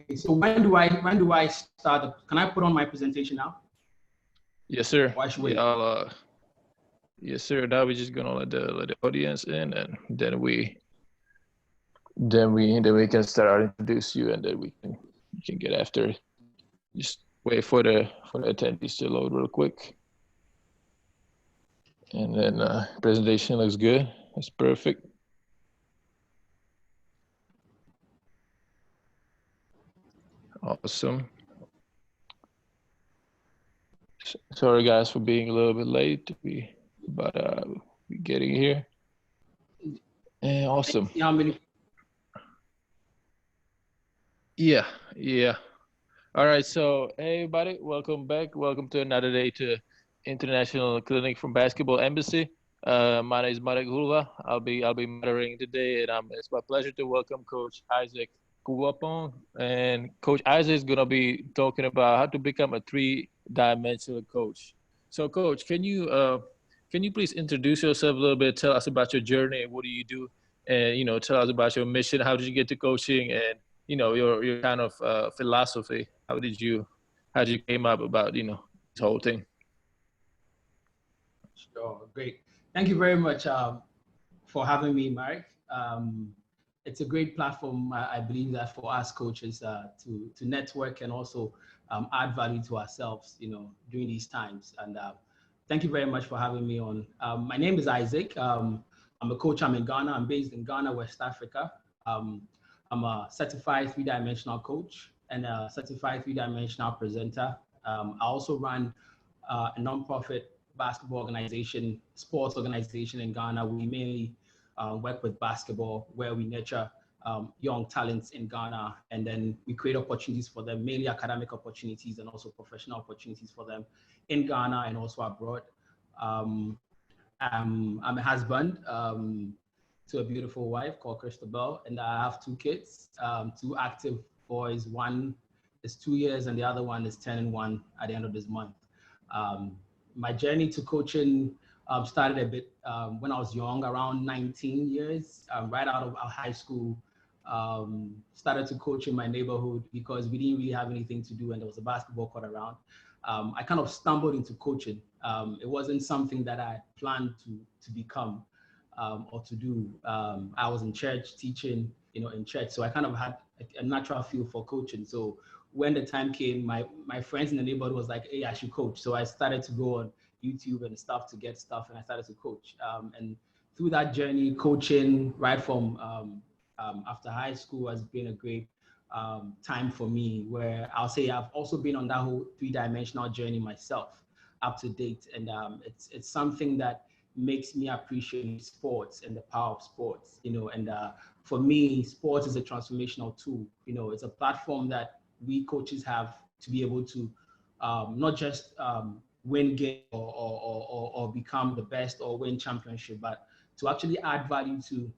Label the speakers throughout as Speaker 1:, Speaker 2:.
Speaker 1: Okay, so when do I start? Can I put on my presentation now?
Speaker 2: Yes, sir.
Speaker 1: Or I should
Speaker 2: Yeah,
Speaker 1: wait?
Speaker 2: yes, sir. Now we're just gonna let the audience in, and then we can start. I'll introduce you, and then we can get after it. Just wait for the attendees to load real quick, and then presentation looks good. That's perfect. Awesome. Sorry guys for being a little bit late. We getting here. And awesome.
Speaker 1: See how many?
Speaker 2: Yeah, yeah. All right, so hey everybody, welcome back. Welcome to another day to International Clinic from Basketball Embassy. My name is Marek Hulva. I'll be moderating today, and it's my pleasure to welcome Coach Isaac Kwapong. And Coach Isaac is gonna be talking about how to become a three-dimensional coach. So, Coach, can you please introduce yourself a little bit? Tell us about your journey. What do you do? And tell us about your mission. How did you get to coaching? And your kind of philosophy. How did you came up about this whole thing?
Speaker 1: Sure, great. Thank you very much for having me, Mark. It's a great platform. I believe that for us coaches to network and also add value to ourselves, during these times. And thank you very much for having me on. My name is Isaac. I'm a coach. I'm in Ghana. I'm based in Ghana, West Africa. Um, I'm a certified three-dimensional coach and a certified three-dimensional presenter. I also run a nonprofit basketball organization, sports organization in Ghana. We mainly work with basketball, where we nurture young talents in Ghana, and then we create opportunities for them, mainly academic opportunities and also professional opportunities for them in Ghana and also abroad. Um, I'm a husband to a beautiful wife called Christabel, and I have two kids, two active boys. One is 2 years, and the other one is 10 and 1 at the end of this month. Um, my journey to coaching started a bit when I was young, around 19 years, right out of our high school. Started to coach in my neighborhood because we didn't really have anything to do and there was a basketball court around. I kind of stumbled into coaching. It wasn't something that I planned to become or to do. I was in church teaching, in church. So I kind of had a natural feel for coaching. So when the time came, my friends in the neighborhood was like, hey, I should coach. So I started to go on YouTube and stuff to get stuff, and I started to coach. And through that journey, coaching right from after high school has been a great time for me, where I'll say I've also been on that whole three-dimensional journey myself, up to date. And it's something that makes me appreciate sports and the power of sports, and for me, sports is a transformational tool. It's a platform that we coaches have to be able to not just win game or become the best or win championship, but to actually add value to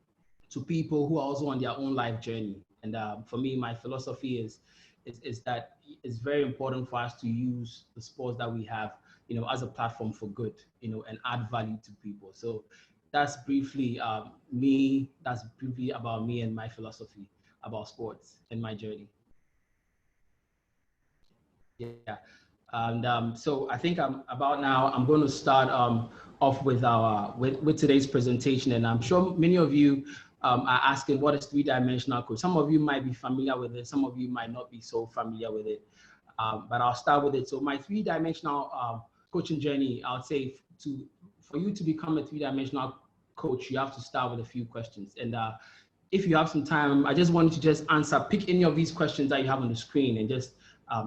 Speaker 1: people who are also on their own life journey. And for me, my philosophy is that it's very important for us to use the sports that we have, as a platform for good, and add value to people. So that's briefly me. That's briefly about me and my philosophy about sports and my journey. Yeah. And so I think about now, I'm going to start off with with today's presentation. And I'm sure many of you are asking, what is three-dimensional coach? Some of you might be familiar with it. Some of you might not be so familiar with it. But I'll start with it. So my three-dimensional coaching journey, I would say for you to become a three-dimensional coach, you have to start with a few questions. And if you have some time, I just wanted to just pick any of these questions that you have on the screen and just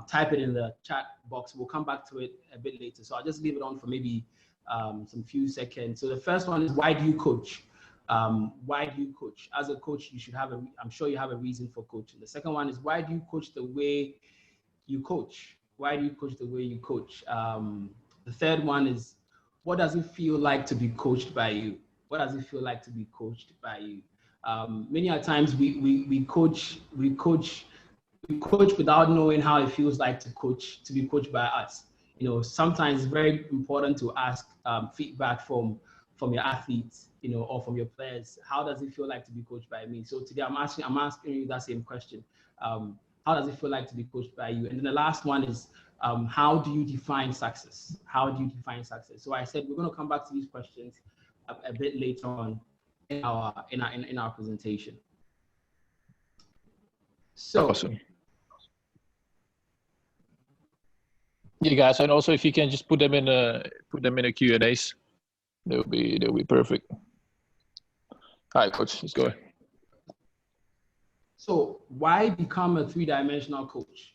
Speaker 1: type it in the chat box. We'll come back to it a bit later. So I'll just leave it on for maybe some few seconds. So the first one is, why do you coach? Why do you coach? As a coach, you should have I'm sure you have a reason for coaching. The second one is, why do you coach the way you coach? Why do you coach the way you coach? The third one is, what does it feel like to be coached by you? What does it feel like to be coached by you? Many a times we coach without knowing how it feels like to be coached by us. Sometimes it's very important to ask feedback from your athletes, or from your players. How does it feel like to be coached by me? So today I'm asking you that same question. how does it feel like to be coached by you? And then the last one is, how do you define success? How do you define success? So I said we're going to come back to these questions a bit later on in our presentation. So
Speaker 2: awesome. Yeah, guys, and also if you can just put them in the Q&As, they'll be perfect. All right, coach, let's go.
Speaker 1: So why become a three-dimensional coach?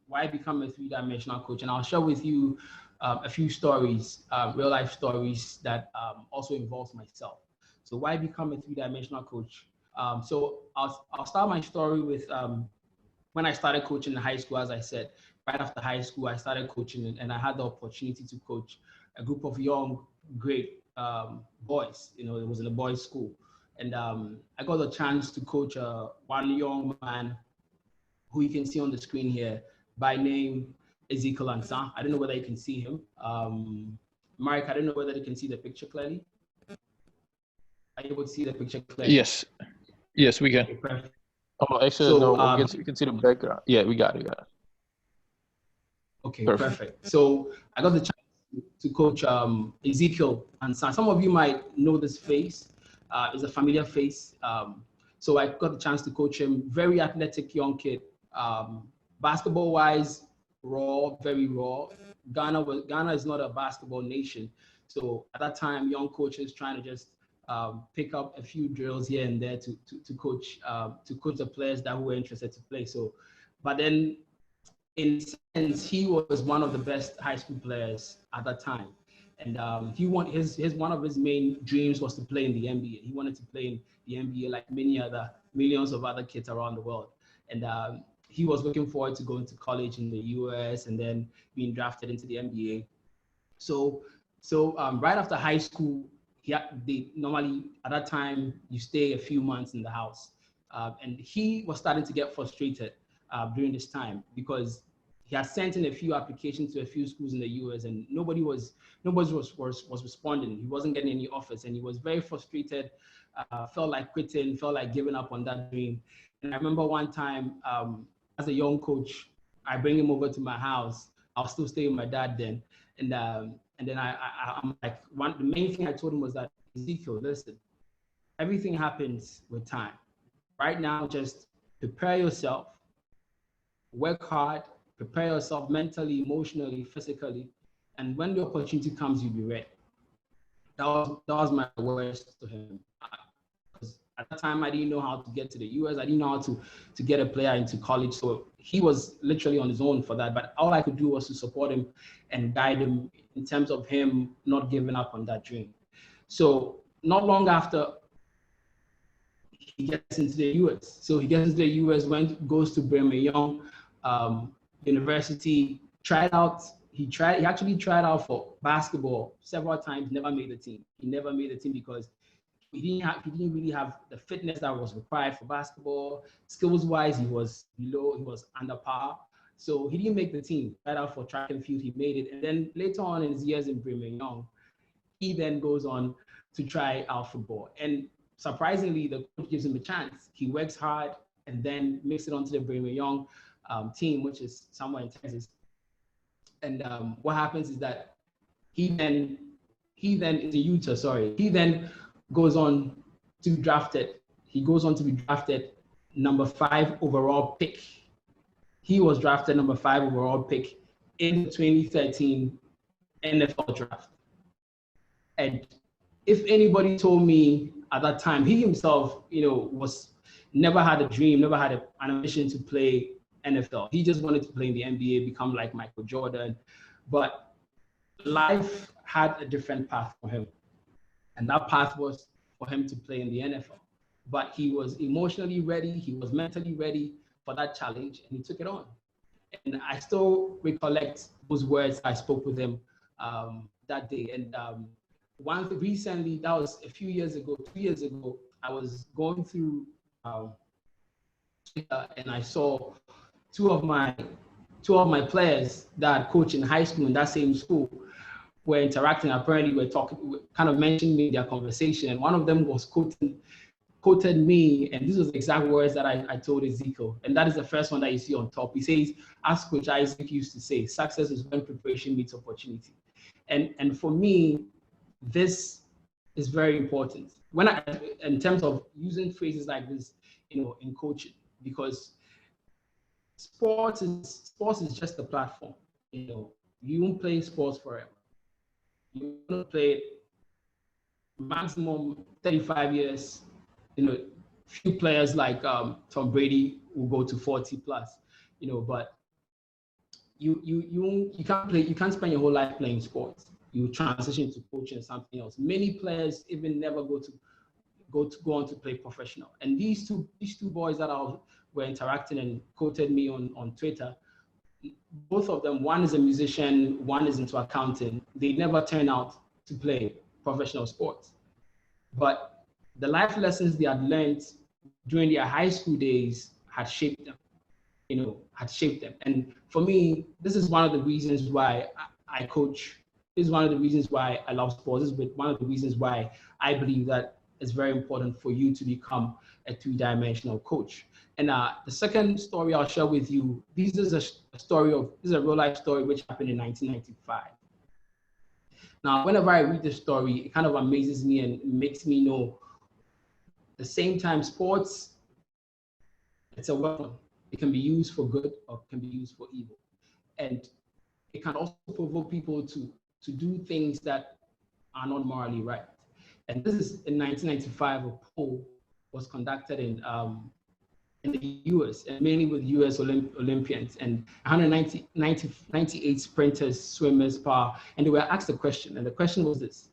Speaker 1: Why become a three-dimensional coach? And I'll share with you a few stories, real life stories that also involves myself. So why become a three-dimensional coach? So I'll start my story with when I started coaching in high school. As I said, right after high school, I started coaching, and I had the opportunity to coach a group of young, great boys. You know, it was in a boys' school. And I got the chance to coach one young man who you can see on the screen here by name Ezekiel Ansan. I don't know whether you can see him. Mark, I don't know whether you can see the picture clearly. Are you able to see the picture clearly?
Speaker 2: Yes, yes, we can.
Speaker 1: Okay, perfect.
Speaker 2: Oh, actually,
Speaker 1: So,
Speaker 2: no, we can see the background. Yeah, we got it.
Speaker 1: Okay, perfect. So I got the chance to coach Ezekiel Ansan. Some of you might know this face. It's a familiar face. So I got the chance to coach him. Very athletic young kid. Basketball-wise, raw, very raw. Ghana is not a basketball nation. So at that time, young coaches trying to just pick up a few drills here and there to coach the players that were interested to play. So, but then in a sense, he was one of the best high school players at that time. And one of his main dreams was to play in the NBA. He wanted to play in the NBA like millions of other kids around the world. And he was looking forward to going to college in the US and then being drafted into the NBA. So right after high school, they normally, at that time, you stay a few months in the house. And he was starting to get frustrated during this time because he had sent in a few applications to a few schools in the US and nobody was responding. He wasn't getting any offers and he was very frustrated, felt like quitting, felt like giving up on that dream. And I remember one time as a young coach, I bring him over to my house. I'll still stay with my dad then. And then I'm like, the main thing I told him was that, Ezekiel, listen, everything happens with time. Right now, just prepare yourself, work hard, prepare yourself mentally, emotionally, physically, and when the opportunity comes, you'll be ready. That was my words to him. Because at that time, I didn't know how to get to the US. I didn't know how to get a player into college. So he was literally on his own for that. But all I could do was to support him and guide him in terms of him not giving up on that dream. So not long after, he gets into the US. So he gets into the US, goes to Brigham Young University, he actually tried out for basketball several times, never made the team. He never made the team because he didn't really have the fitness that was required for basketball. Skills wise, he was below, he was under par. So he didn't make the team. Tried out for track and field, he made it. And then later on in his years in Brigham Young, he then goes on to try out football. And surprisingly, the coach gives him a chance. He works hard and then makes it onto the Brigham Young team, which is somewhere in Texas. And what happens is that he then is in Utah, sorry. He then goes on to be drafted. He goes on to be drafted number 5 overall pick. He was drafted number 5 overall pick in the 2013 NFL draft. And if anybody told me at that time, he himself, never had a dream, never had an ambition to play NFL. He just wanted to play in the NBA, become like Michael Jordan. But life had a different path for him. And that path was for him to play in the NFL. But he was emotionally ready, he was mentally ready for that challenge, and he took it on. And I still recollect those words I spoke with him that day. And recently, that was a few years ago, 2 years ago, I was going through Twitter and I saw two of my players that coach in high school in that same school were interacting. Apparently, we're talking, kind of mentioning me in their conversation, and one of them was quoting quoted me, and this was the exact words that I told Ezekiel, and that is the first one that you see on top. He says, as Coach Isaac used to say, success is when preparation meets opportunity. And for me, this is very important in terms of using phrases like this, in coaching, because sports is just a platform. You won't play sports forever. You want to play maximum 35 years. Few players like Tom Brady will go to 40 plus. But you can't spend your whole life playing sports. You transition to coaching or something else. Many players even never go on to play professional. And these two boys that were interacting and quoted me on Twitter, both of them, one is a musician, one is into accounting. They never turn out to play professional sports. But the life lessons they had learned during their high school days had shaped them, And for me, this is one of the reasons why I coach. This is one of the reasons why I love sports. This is one of the reasons why I believe that it's very important for you to become a three-dimensional coach. And the second story I'll share with you, this is a real life story which happened in 1995. Now, whenever I read this story, it kind of amazes me and makes me know the same time sports, it's a weapon. It can be used for good or it can be used for evil. And it can also provoke people to do things that are not morally right. And this is in 1995, a poll was conducted in the US, and mainly with US Olympians and 98 sprinters, swimmers, power, and they were asked a question. And the question was this: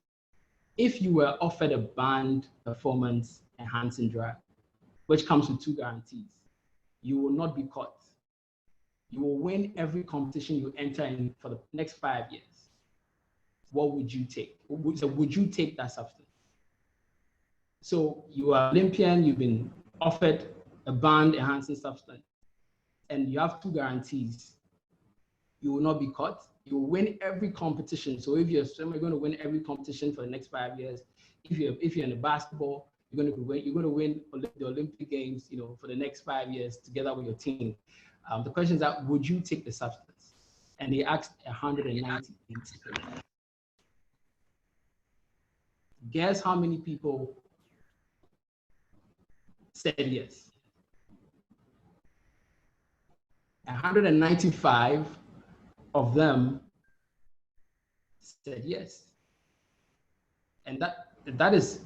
Speaker 1: if you were offered a banned performance enhancing drug, which comes with two guarantees, you will not be caught. You will win every competition you enter in for the next 5 years. What would you take? So would you take that substance? So you are Olympian, you've been offered a banned enhancing substance, and you have two guarantees. You will not be caught. You will win every competition. So if you're a swimmer, you're going to win every competition for the next 5 years. If you're in the basketball, you're going to win the Olympic Games, for the next 5 years together with your team. The question is that, would you take the substance? And they asked 198 people. Guess how many people said yes? 195 of them said yes. And that is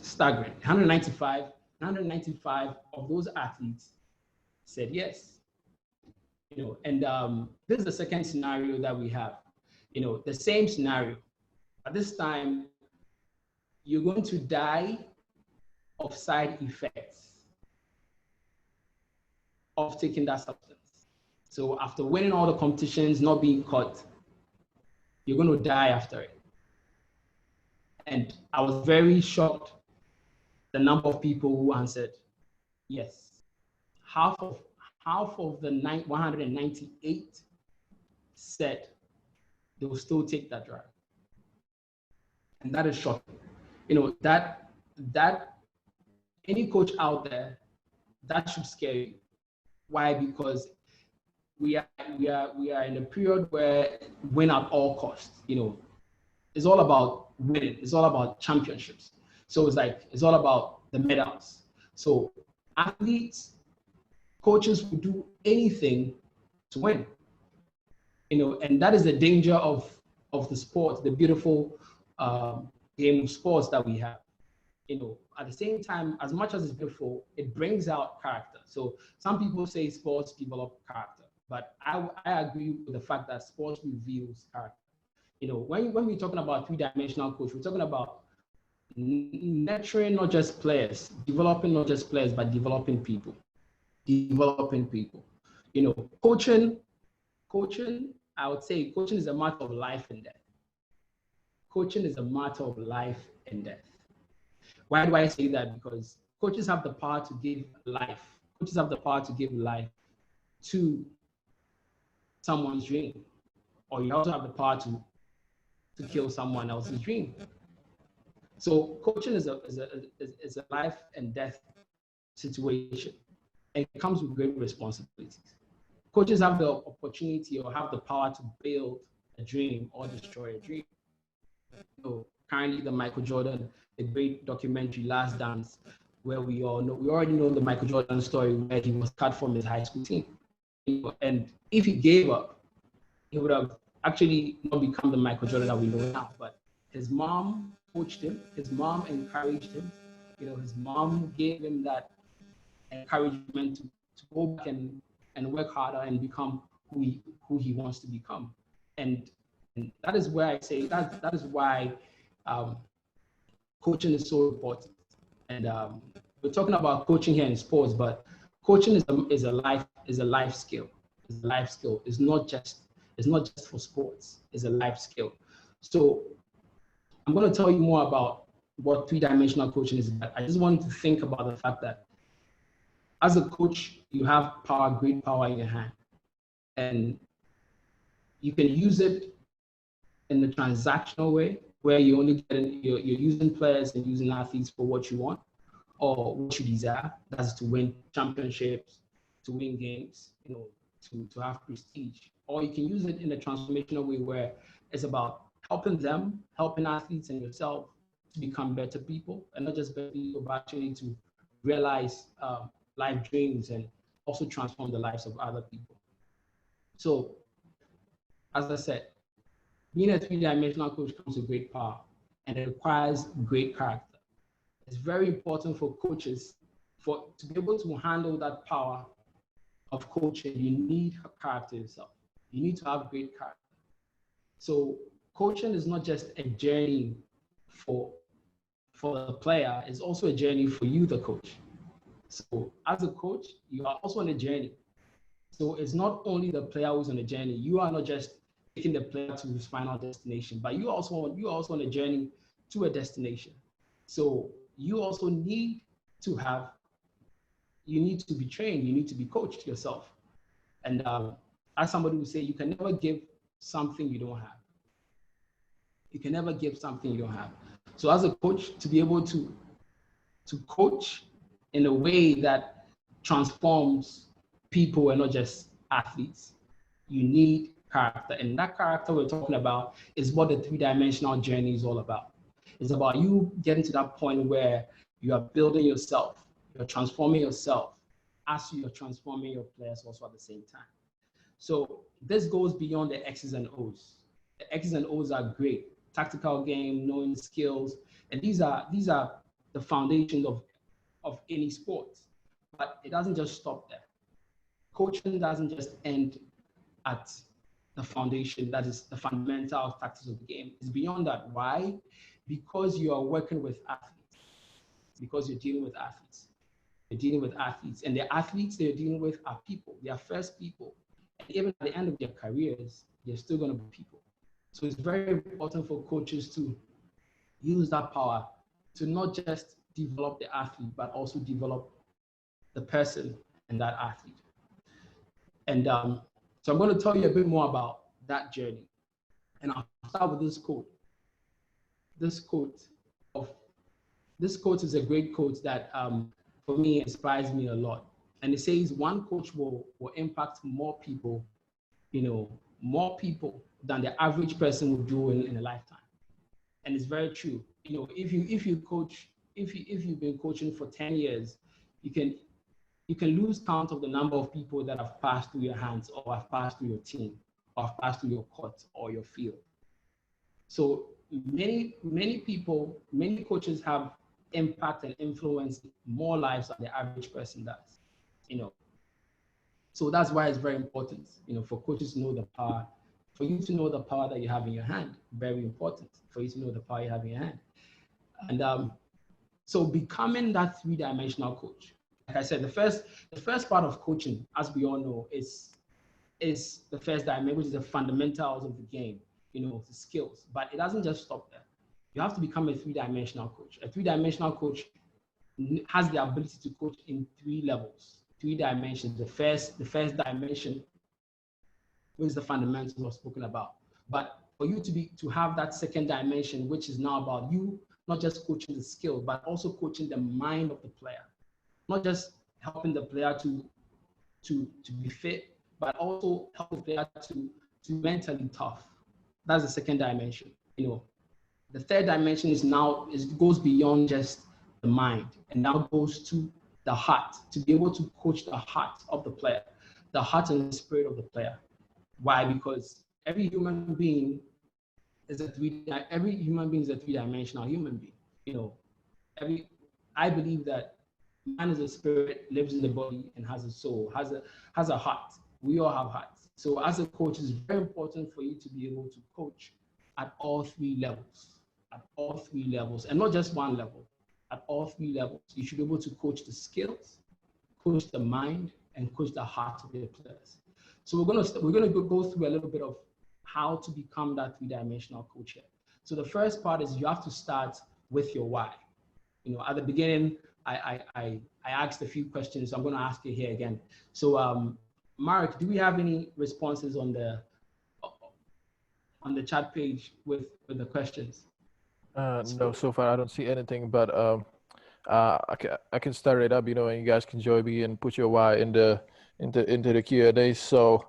Speaker 1: staggering. 195 of those athletes said yes. And this is the second scenario that we have. The same scenario. At this time, you're going to die of side effects of taking that substance. So after winning all the competitions, not being caught, you're going to die after it. And I was very shocked the number of people who answered yes. Half of the 198 said they will still take that drug. And that is shocking. That any coach out there, that should scare you. Why? Because we are in a period where win at all costs. It's all about winning. It's all about championships. So it's all about the medals. So athletes, coaches will do anything to win. And that is the danger of the sport, the beautiful game of sports that we have. At the same time, as much as it's beautiful, it brings out character. So some people say sports develop character, but I agree with the fact that sports reveals character. When we're talking about three-dimensional coach, we're talking about nurturing not just players, developing not just players, but developing people. Coaching, I would say coaching is a matter of life and death. Coaching is a matter of life and death. Why do I say that? Because coaches have the power to give life. Coaches have the power to give life to someone's dream. Or you also have the power to kill someone else's dream. So coaching is a life and death situation. And it comes with great responsibilities. Coaches have the opportunity or have the power to build a dream or destroy a dream. Currently the Michael Jordan, the great documentary Last Dance, where we already know the Michael Jordan story where he was cut from his high school team. And if he gave up, he would have actually not become the Michael Jordan that we know now. But his mom coached him, his mom encouraged him, his mom gave him that encouragement to go back and work harder and become who he wants to become. And that is where I say that is why coaching is so important. And we're talking about coaching here in sports, but coaching is a life skill. It's a life skill. It's not just for sports. It's a life skill. So I'm going to tell you more about what three-dimensional coaching is about. I just want you to think about the fact that as a coach, you have power, great power in your hand, and you can use it in the transactional way, where you're using players and using athletes for what you want or what you desire. That's to win championships, to win games, to have prestige. Or you can use it in a transformational way where it's about helping athletes and yourself to become better people, and not just better people, but actually to realize life dreams and also transform the lives of other people. So, as I said, being a three-dimensional coach comes with great power, and it requires great character. It's very important for coaches to be able to handle that power of coaching. You need a character yourself. You need to have great character. So coaching is not just a journey for the player, it's also a journey for you, the coach. So as a coach, you are also on a journey. So it's not only the player who's on a journey. You are not just taking the player to his final destination, but you are also on a journey to a destination. So you also need to be trained, you need to be coached yourself. And as somebody would say, you can never give something you don't have. You can never give something you don't have. So as a coach, to be able to coach in a way that transforms people and not just athletes, you need character. And that character we're talking about is what the three-dimensional journey is all about. It's about you getting to that point where you are building yourself, you're transforming yourself as you're transforming your players also at the same time. So this goes beyond the X's and O's. The X's and O's are great. Tactical game, knowing skills, and these are the foundations of any sport. But it doesn't just stop there. Coaching doesn't just end at the foundation, that is the fundamental tactics of the game. It's beyond that. Why? Because you are working with athletes. Because you're dealing with athletes. You're dealing with athletes. And the athletes they're dealing with are people. They are first people. And even at the end of their careers, they're still going to be people. So it's very important for coaches to use that power to not just develop the athlete, but also develop the person and that athlete. And so I'm going to tell you a bit more about that journey. And I'll start with this quote. This quote is a great quote that for me inspires me a lot. And it says, one coach will impact more people, more people than the average person would do in a lifetime. And it's very true. If you've been coaching for 10 years, you can lose count of the number of people that have passed through your hands or have passed through your team or have passed through your court or your field. So many people, many coaches have impact and influence more lives than the average person does, So that's why it's very important, for coaches to know the power, for you to know the power that you have in your hand. Very important for you to know the power you have in your hand. And so becoming that three-dimensional coach, like I said, the first part of coaching, as we all know, is the first dimension, which is the fundamentals of the game, the skills. But it doesn't just stop there. You have to become a three-dimensional coach. A three-dimensional coach has the ability to coach in 3 levels, 3 dimensions. The first dimension, which is the fundamentals I've spoken about. But for you to have that second dimension, which is now about you not just coaching the skill, but also coaching the mind of the player. Not just helping the player to be fit, but also help the player to mentally tough. That's the second dimension. The third dimension goes beyond just the mind and now goes to the heart, to be able to coach the heart of the player, the heart and the spirit of the player. Why? Because every human being is a three-dimensional human being. I believe that man is a spirit, lives in the body, and has a soul, has a heart. We all have hearts. So as a coach, it's very important for you to be able to coach at all three levels, and not just one level, at all three levels. You should be able to coach the skills, coach the mind, and coach the heart of your players. So we're gonna go through a little bit of how to become that three-dimensional coach here. So the first part is you have to start with your why. At the beginning, I asked a few questions, so I'm going to ask you here again. So, Mark, do we have any responses on the chat page with the questions?
Speaker 2: No, so far I don't see anything, but I can start it up, and you guys can join me and put your why into the Q&A. So,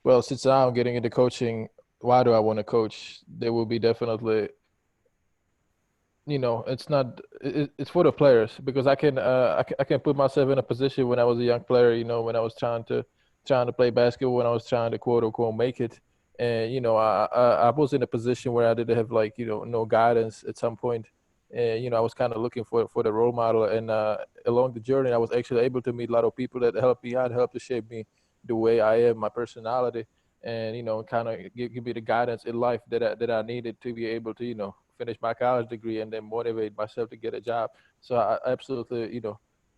Speaker 2: well, since now I'm getting into coaching, why do I want to coach? There will be definitely, it's for the players, because I can put myself in a position when I was a young player, when I was trying to play basketball, when I was trying to quote unquote make it. And, I was in a position where I didn't have no guidance at some point. And, I was kind of looking for the role model. And along the journey, I was actually able to meet a lot of people that helped me out, helped to shape me the way I am, my personality, and, kind of give me the guidance in life that I needed to be able to, finish my college degree and then motivate myself to get a job. So I absolutely,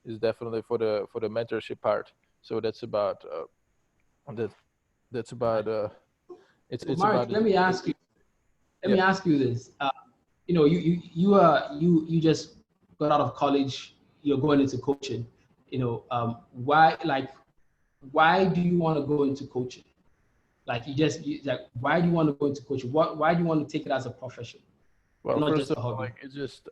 Speaker 2: is definitely for the mentorship part. So that's about it's
Speaker 1: Mark,
Speaker 2: about
Speaker 1: let me ask you. Let me ask you this. You just got out of college. You're going into coaching. Why do you want to go into coaching? Why do you want to go into coaching? Why do you want to take it as a profession?
Speaker 2: Well,
Speaker 1: not
Speaker 2: first
Speaker 1: just a
Speaker 2: of all,
Speaker 1: hobby?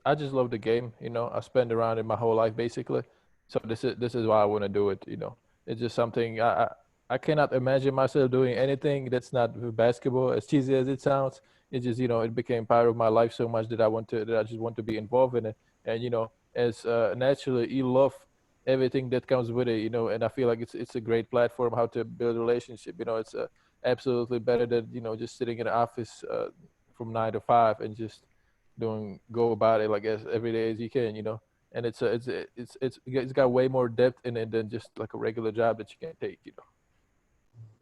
Speaker 2: I just love the game. I spent around it my whole life basically. So this is why I want to do it. It's just something I cannot imagine myself doing anything that's not basketball. As cheesy as it sounds, it just it became part of my life so much that I just want to be involved in it. And as naturally you love everything that comes with it. And I feel like it's a great platform how to build a relationship. It's absolutely better than just sitting in an office from 9 to 5 and just go about it like as every day as you can. And it's got way more depth in it than just like a regular job that you can take.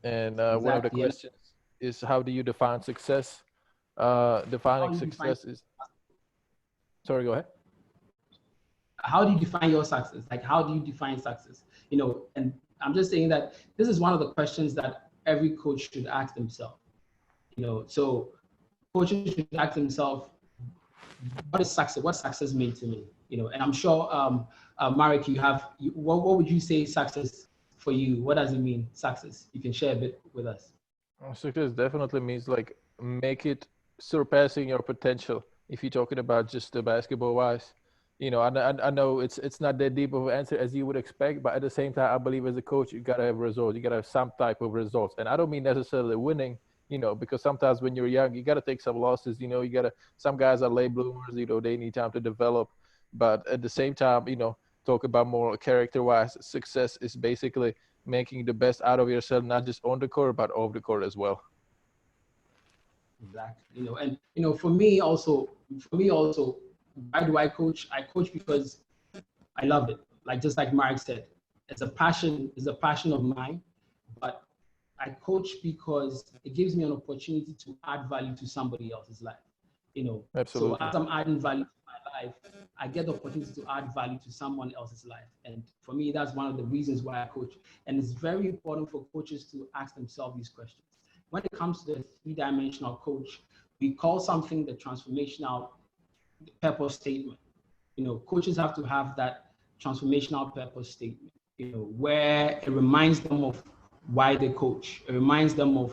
Speaker 2: And
Speaker 1: Exactly.
Speaker 2: one of the questions is, how do you define success? Defining success is. Sorry, go ahead.
Speaker 1: How do you define your success? How do you define success? And I'm just saying that this is one of the questions that every coach should ask themselves. So coaches should ask themselves, what is success? What success mean to me? And I'm sure, Marek, what would you say success for you? What does it mean, success? You can share a bit with us.
Speaker 2: Success definitely means make it surpassing your potential. If you're talking about just the basketball wise, I know it's not that deep of an answer as you would expect, but at the same time, I believe as a coach, you gotta have results. You gotta have some type of results, and I don't mean necessarily winning. Because sometimes when you're young, you gotta take some losses. Some guys are late bloomers. They need time to develop, but at the same time, talk about more character-wise, success is basically making the best out of yourself, not just on the court, but off the court as well.
Speaker 1: Exactly. And for me also, why do I coach? I coach because I love it. Just like Mark said, it's a passion of mine. But I coach because it gives me an opportunity to add value to somebody else's life.
Speaker 2: Absolutely.
Speaker 1: So as I'm adding value to my life, I get the opportunity to add value to someone else's life. And for me, that's one of the reasons why I coach. And it's very important for coaches to ask themselves these questions. When it comes to the three-dimensional coach, we call something the transformational purpose statement. Coaches have to have that transformational purpose statement, where it reminds them of why they coach. It reminds them of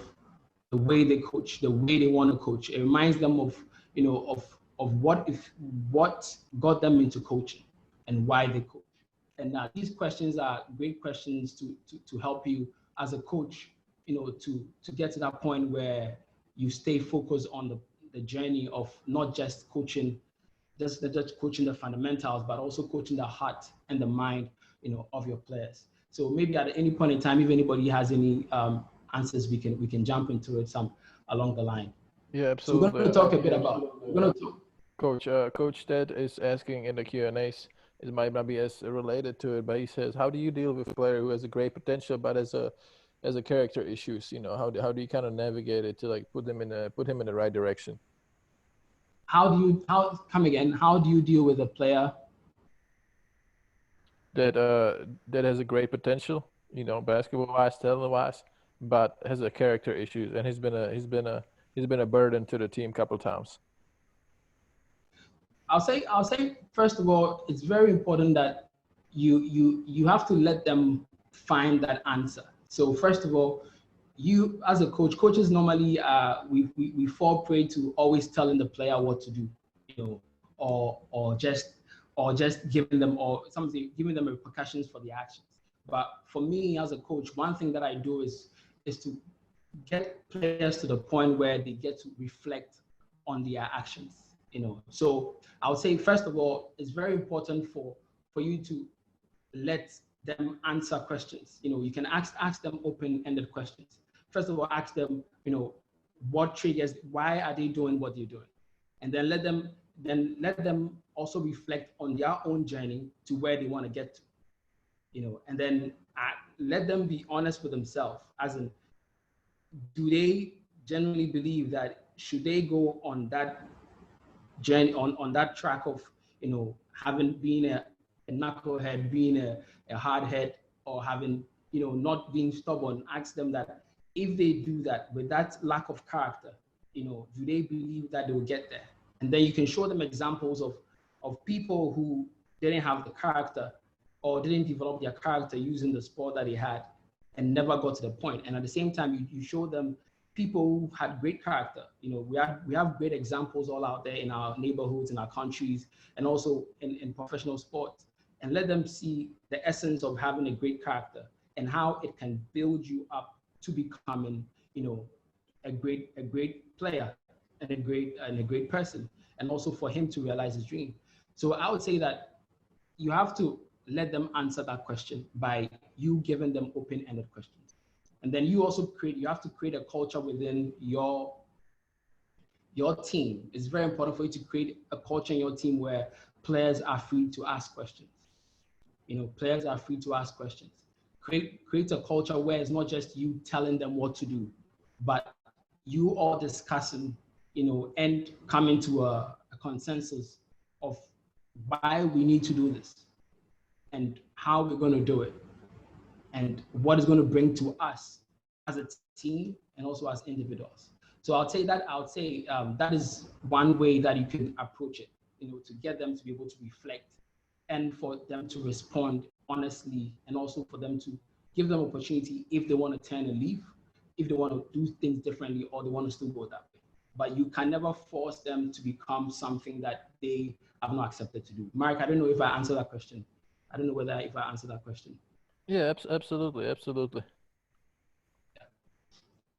Speaker 1: the way they coach, the way they want to coach. It reminds them of what got them into coaching and why they coach. And these questions are great questions to help you as a coach, to get to that point where you stay focused on the journey of not just coaching, just coaching the fundamentals, but also coaching the heart and the mind, of your players. So maybe at any point in time, if anybody has any answers, we can jump into it some along the line.
Speaker 2: Yeah,
Speaker 1: So we're
Speaker 2: absolutely.
Speaker 1: going to talk a bit about. We're going to talk.
Speaker 2: Coach Ted is asking in the Q&As. It might not be as related to it, but he says, "How do you deal with a player who has a great potential but has a character issues? How do you kind of navigate it to like put him in the right direction?"
Speaker 1: Come again? How do you deal with a player
Speaker 2: that has a great potential, basketball wise, talent wise, but has a character issues, and he's been a burden to the team a couple times.
Speaker 1: I'll say first of all, it's very important that you have to let them find that answer. So first of all, you as a coaches normally we fall prey to always telling the player what to do, or just giving them giving them repercussions for the actions. But for me as a coach, one thing that I do is to get players to the point where they get to reflect on their actions. So I would say first of all, it's very important for you to let them answer questions. You can ask them open-ended questions. First of all, ask them, what triggers, why are they doing what they're doing? And then let them also reflect on their own journey to where they want to get to. And then let them be honest with themselves, as in, do they generally believe that should they go on that journey, on that track of, having been a knucklehead, being a hard head, or having, not being stubborn? Ask them that if they do that with that lack of character, do they believe that they will get there? And then you can show them examples of people who didn't have the character or didn't develop their character using the sport that they had and never got to the point. And at the same time, you show them people who had great character. We have great examples all out there in our neighborhoods, in our countries, and also in professional sports. And let them see the essence of having a great character and how it can build you up to becoming, a great player and a great person, and also for him to realize his dream. So I would say that you have to let them answer that question by you giving them open-ended questions. And then you have to create a culture within your team. It's very important for you to create a culture in your team where players are free to ask questions. Players are free to ask questions. Create a culture where it's not just you telling them what to do, but you all discussing, and coming to a consensus of why we need to do this and how we're going to do it and what it's going to bring to us as a team and also as individuals. So I'll say that is one way that you can approach it, to get them to be able to reflect and for them to respond honestly, and also for them to give them opportunity if they want to turn and leave, if they want to do things differently, or they want to still go that way. But you can never force them to become something that they have not accepted to do. Mark, I don't know if I answered that question. I don't know whether if I answered that question.
Speaker 2: Yeah, absolutely.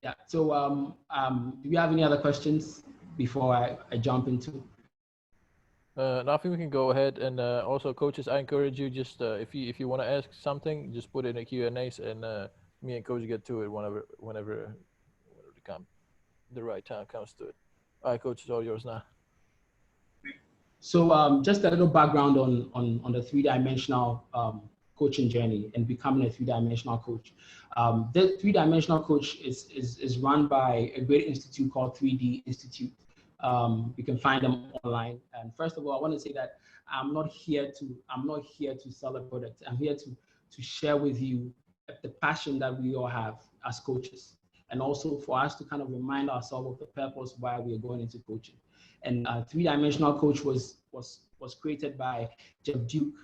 Speaker 1: Yeah. So do we have any other questions before I jump into?
Speaker 2: No, I think we can go ahead, and also coaches, I encourage you, just if you want to ask something, just put it in the Q&As, and me and coach get to it whenever the right time comes to it. All right, coach, it's all yours now.
Speaker 1: So just a little background on the three-dimensional coaching journey and becoming a three-dimensional coach. The three-dimensional coach is run by a great institute called 3D Institute. You can find them online. And first of all, I want to say that I'm not here to sell a product. I'm here to share with you the passion that we all have as coaches, and also for us to kind of remind ourselves of the purpose why we are going into coaching. And three-dimensional coach was created by Jeff Duke,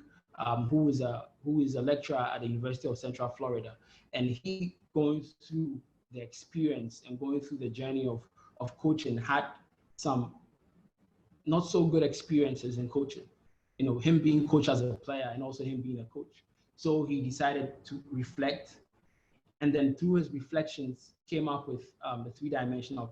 Speaker 1: who is a lecturer at the University of Central Florida, and he, going through the experience and going through the journey of coaching, had some not so good experiences in coaching. You know, him being coach as a player and also him being a coach. So he decided to reflect, and then through his reflections came up with the three-dimensional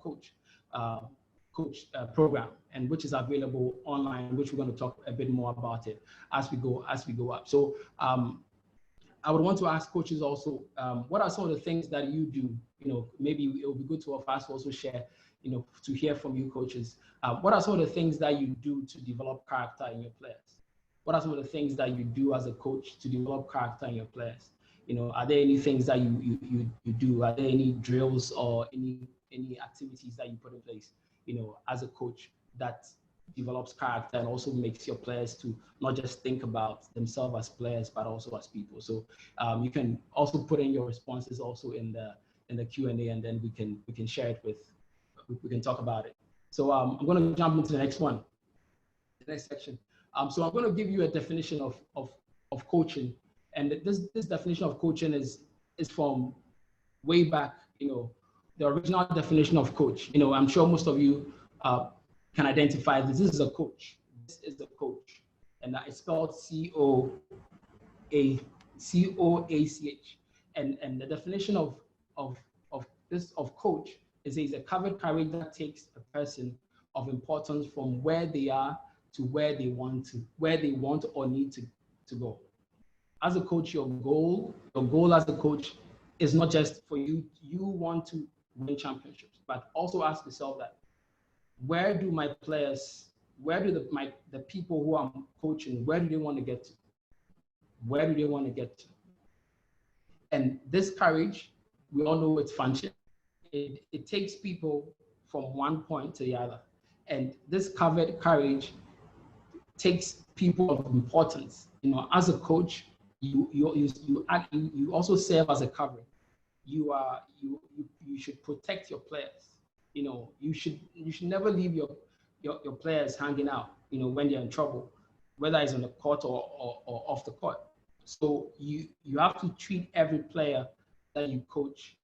Speaker 1: program, and which is available online, which we're going to talk a bit more about it as we go up. So I would want to ask coaches also, what are some of the things that you do? You know, maybe it would be good to us also share, you know, to hear from you coaches. What are some of the things that you do to develop character in your players? What are some of the things that you do as a coach to develop character in your players? You know, are there any things that you do? Are there any drills or any activities that you put in place, you know, as a coach that develops character and also makes your players to not just think about themselves as players, but also as people? So you can also put in your responses also in the Q&A, and then we can share it we can talk about it. So I'm going to jump into the next one, the next section. So I'm going to give you a definition of coaching, and this definition of coaching is from way back. You know, the original definition of coach. You know, I'm sure most of you can identify this. This is a coach. This is a coach, and it's spelled COACH. And the definition of coach is a covered carriage that takes a person of importance from where they are to where they want or need to go. As a coach, your goal as a coach is not just for you want to win championships, but also ask yourself that where do the people who I'm coaching, where do they want to get to? Where do they want to get to? And this courage, we all know its function. It takes people from one point to the other. And this covered courage takes people of importance. You know, as a coach, you also serve as a covering. You should protect your players. You know, you should never leave your players hanging out, you know, when they're in trouble, whether it's on the court or off the court. So you have to treat every player that you coach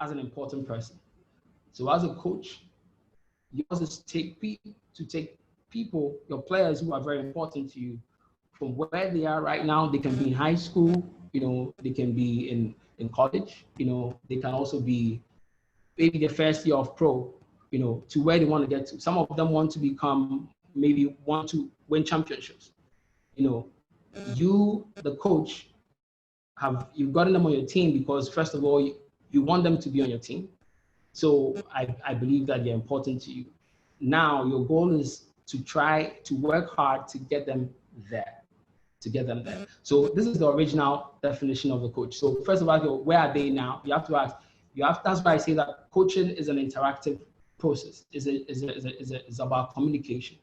Speaker 1: as an important person. So as a coach, you also take people, your players who are very important to you, from where they are right now. They can be in high school, you know, they can be in college, you know, they can also be maybe the first year of pro, you know, to where they want to get to. Some of them want to win championships. You know, you, the coach, you've gotten them on your team because first of all, you want them to be on your team. So I believe that they're important to you. Now your goal is to try to work hard to get them there. So this is the original definition of the coach. So first of all, where are they now? You have to ask. That's why I say that coaching is an interactive process. It's about communication.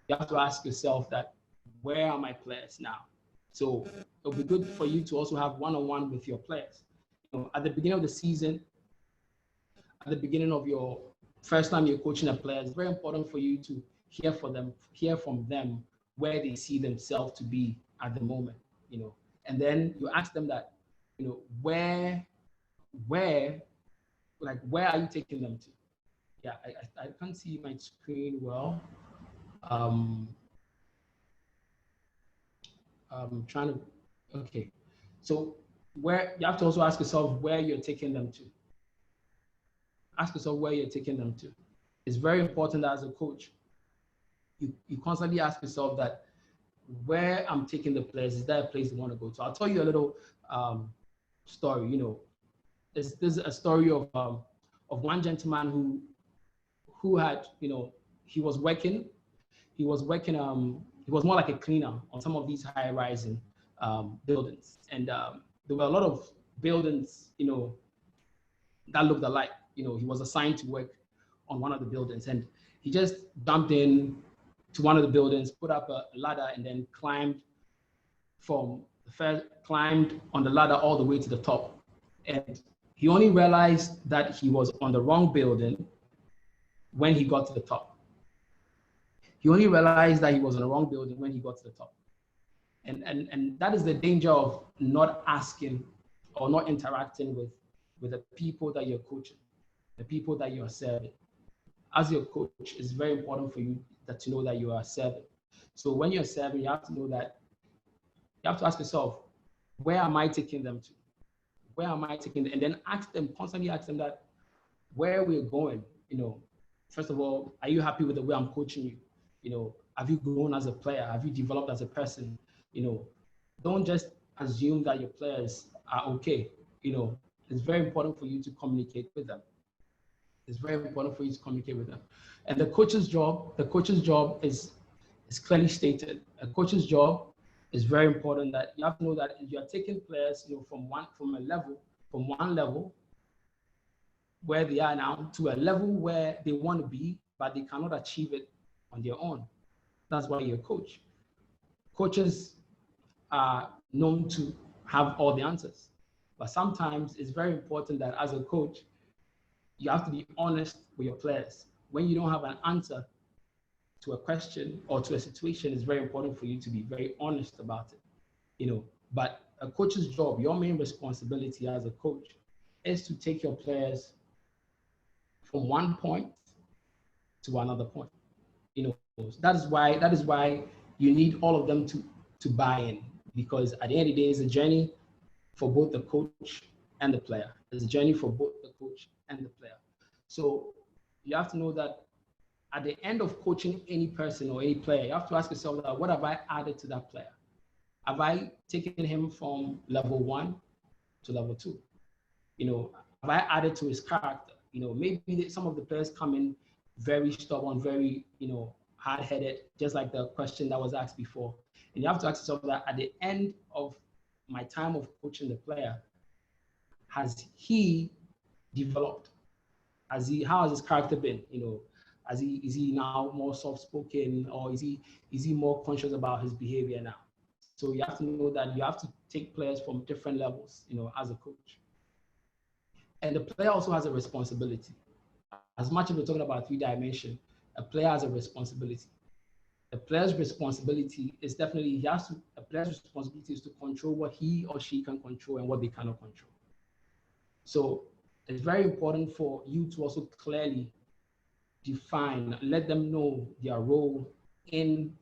Speaker 1: You have to ask yourself that, where are my players now? So it'll be good for you to also have one-on-one with your players. You know, at the beginning of the season, at the beginning of your first time you're coaching a player, it's very important for you to hear from them where they see themselves to be at the moment, you know. And then you ask them that, you know, where are you taking them to? Yeah, I can't see my screen well. I'm trying to, okay. So where you have to also ask yourself where you're taking them to. Ask yourself where you're taking them to. It's very important that as a coach, you constantly ask yourself that, where I'm taking the players, is that a place they want to go to? I'll tell you a little story. You know, there's a story of one gentleman who had, you know, he was more like a cleaner on some of these high-rising buildings, and there were a lot of buildings, you know, that looked alike. You know, he was assigned to work on one of the buildings, and he just jumped in to one of the buildings, put up a ladder, and then climbed on the ladder all the way to the top. And he only realized that he was on the wrong building when he got to the top. He only realized that he was on the wrong building when he got to the top. And that is the danger of not asking or not interacting with the people that you're coaching, the people that you're serving. as your coach, it's very important for you to know that you are serving. So when you're serving, you have to know that you have to ask yourself, where am I taking them to? Where am I taking them? And then constantly ask them that where we're going. First of all, are you happy with the way I'm coaching you? Have you grown as a player? Have you developed as a person? Don't just assume that your players are okay. It's very important for you to communicate with them. It's very important for you to communicate with them. And the coach's job is clearly stated. A coach's job is very important. That you have to know that you are taking players, from one level where they are now to a level where they want to be, but they cannot achieve it on their own. That's why you're a coach. Coaches are known to have all the answers, but sometimes it's very important that as a coach, you have to be honest with your players. When you don't have an answer to a question or to a situation, it's very important for you to be very honest about it. But a coach's job, your main responsibility as a coach, is to take your players from one point to another point. That is why you need all of them to buy in, because at the end of the day, it's a journey for both the coach and the player. It's a journey for both the coach and the player. So you have to know that at the end of coaching any person or any player, you have to ask yourself that, what have I added to that player? Have I taken him from level 1 to level 2? Have I added to his character? Maybe some of the players come in very stubborn, very, hard-headed, just like the question that was asked before. And you have to ask yourself that at the end of my time of coaching the player, has he developed? How has his character been? Is he now more soft-spoken, or is he more conscious about his behavior now? So you have to know that you have to take players from different levels, as a coach. And the player also has a responsibility. As much as we're talking about 3-dimension, a player has a responsibility. The player's responsibility is definitely, a player's responsibility is to control what he or she can control and what they cannot control. So it's very important for you to also clearly define, let them know their role in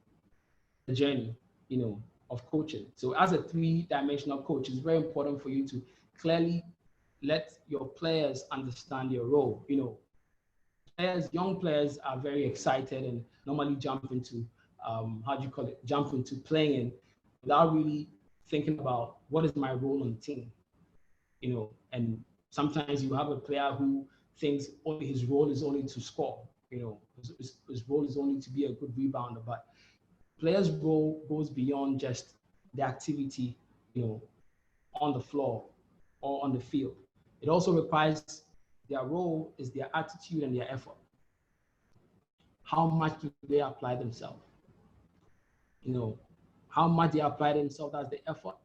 Speaker 1: the journey, of coaching. So as a 3-dimensional coach, it's very important for you to clearly let your players understand their role. Young players are very excited and normally jump into, jump into playing without really thinking about what is my role on the team. And sometimes you have a player who thinks only his role is only to score. His role is only to be a good rebounder, but players' role goes beyond just the activity, on the floor or on the field. It also requires, their role is their attitude and their effort. How much do they apply themselves? How much they apply themselves, that's the effort,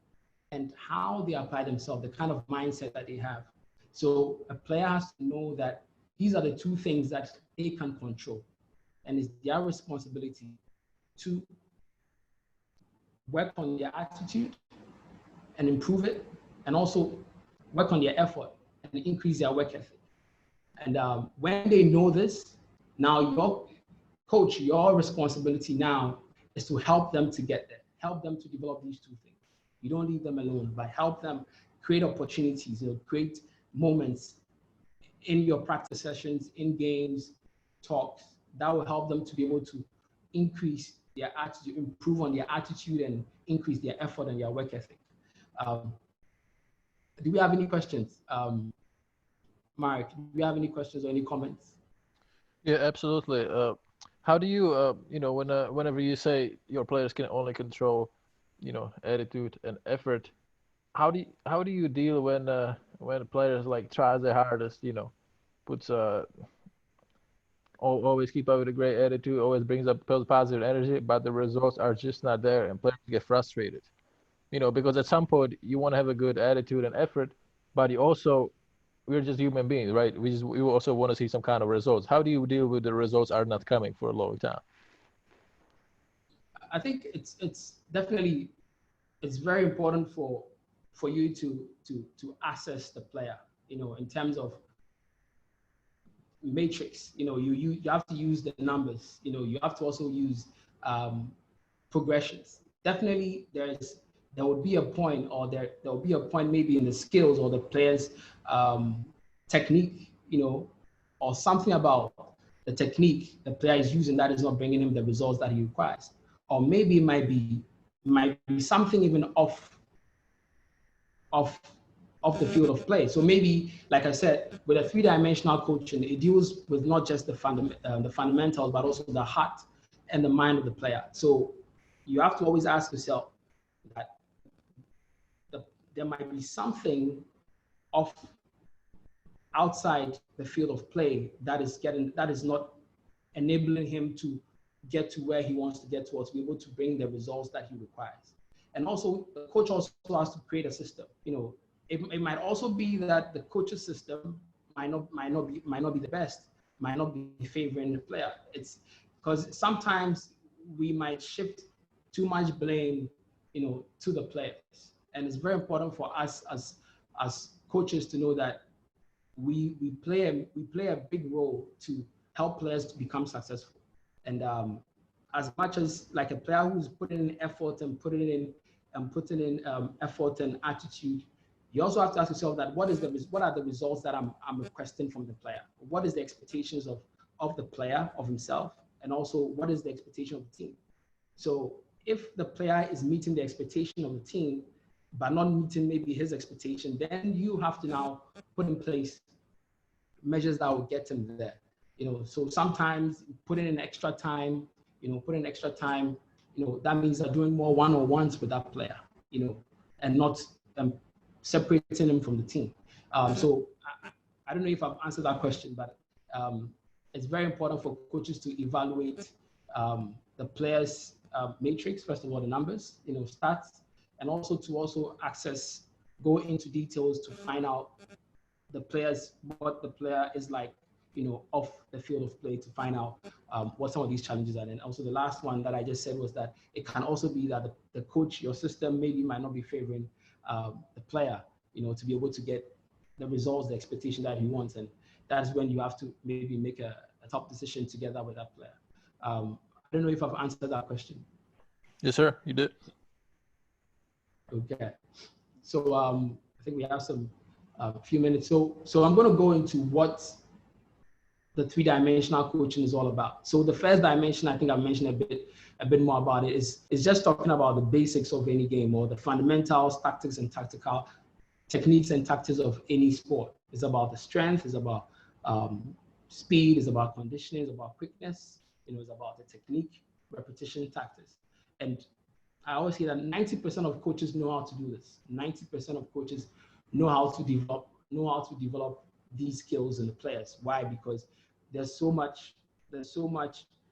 Speaker 1: and how they apply themselves, the kind of mindset that they have. So a player has to know that these are the two things that they can control, and it's their responsibility to work on their attitude and improve it, and also work on their effort and increase their work ethic. And when they know this, now your coach, your responsibility now is to help them to get there, help them to develop these two things. You don't leave them alone, but help them create opportunities, create moments in your practice sessions, in games, talks, that will help them to be able to increase their attitude, improve on their attitude, and increase their effort and their work ethic. Do we have any questions? Mark, do you have any questions or any comments?
Speaker 2: Yeah, absolutely. How do you, whenever you say your players can only control, attitude and effort, how do you deal when players like tries their hardest, puts always keep up with a great attitude, always brings up positive energy, but the results are just not there, and players get frustrated. Because at some point you want to have a good attitude and effort, but we're just human beings, right? We also want to see some kind of results. How do you deal with the results are not coming for a long time?
Speaker 1: I think it's definitely, it's very important for you to assess the player, in terms of matrix. You have to use the numbers. You have to also use progressions. Definitely, there would be a point, or there will be a point maybe in the skills or the player's technique, or something about the technique the player is using that is not bringing him the results that he requires. Or maybe it might be something even off the field of play. So maybe, like I said, with a three-dimensional coaching, it deals with not just the fundamentals, but also the heart and the mind of the player. So you have to always ask yourself that there might be something outside the field of play that is not enabling him to get to where he wants to get to, or to be able to bring the results that he requires. And also, the coach also has to create a system. It might also be that the coach's system might not be the best, might not be favoring the player. It's because sometimes we might shift too much blame, to the players. And it's very important for us as coaches to know that we play a big role to help players to become successful. And as much as like a player who's putting in effort and putting in effort and attitude, you also have to ask yourself that what are the results that I'm requesting from the player? What is the expectations of the player, of himself, and also what is the expectation of the team? So if the player is meeting the expectation of the team, but not meeting maybe his expectation, then you have to now put in place measures that will get him there. So sometimes putting in extra time, that means they're doing more one-on-ones with that player, and not separating him from the team. So I don't know if I've answered that question, but it's very important for coaches to evaluate the players' matrix, first of all, the numbers, stats, and also to go into details to find out what the player is like, off the field of play, to find out what some of these challenges are. And also the last one that I just said was that it can also be that the coach, your system maybe might not be favoring the player, to be able to get the results, the expectation that he wants. And that's when you have to maybe make a tough decision together with that player. I don't know if I've answered that question.
Speaker 2: Yes, sir, you did.
Speaker 1: Okay. So I think we have a few minutes. So I'm going to go into what the three-dimensional coaching is all about. So the first dimension, I think I've mentioned a bit more about it, is just talking about the basics of any game, or the fundamentals, tactics and tactical techniques and tactics of any sport. It's about the strength, it's about speed, it's about conditioning, it's about quickness, it's about the technique, repetition, tactics. And I always say that 90% of coaches know how to do this. 90% of coaches know how to develop these skills in the players. Why? Because there's so much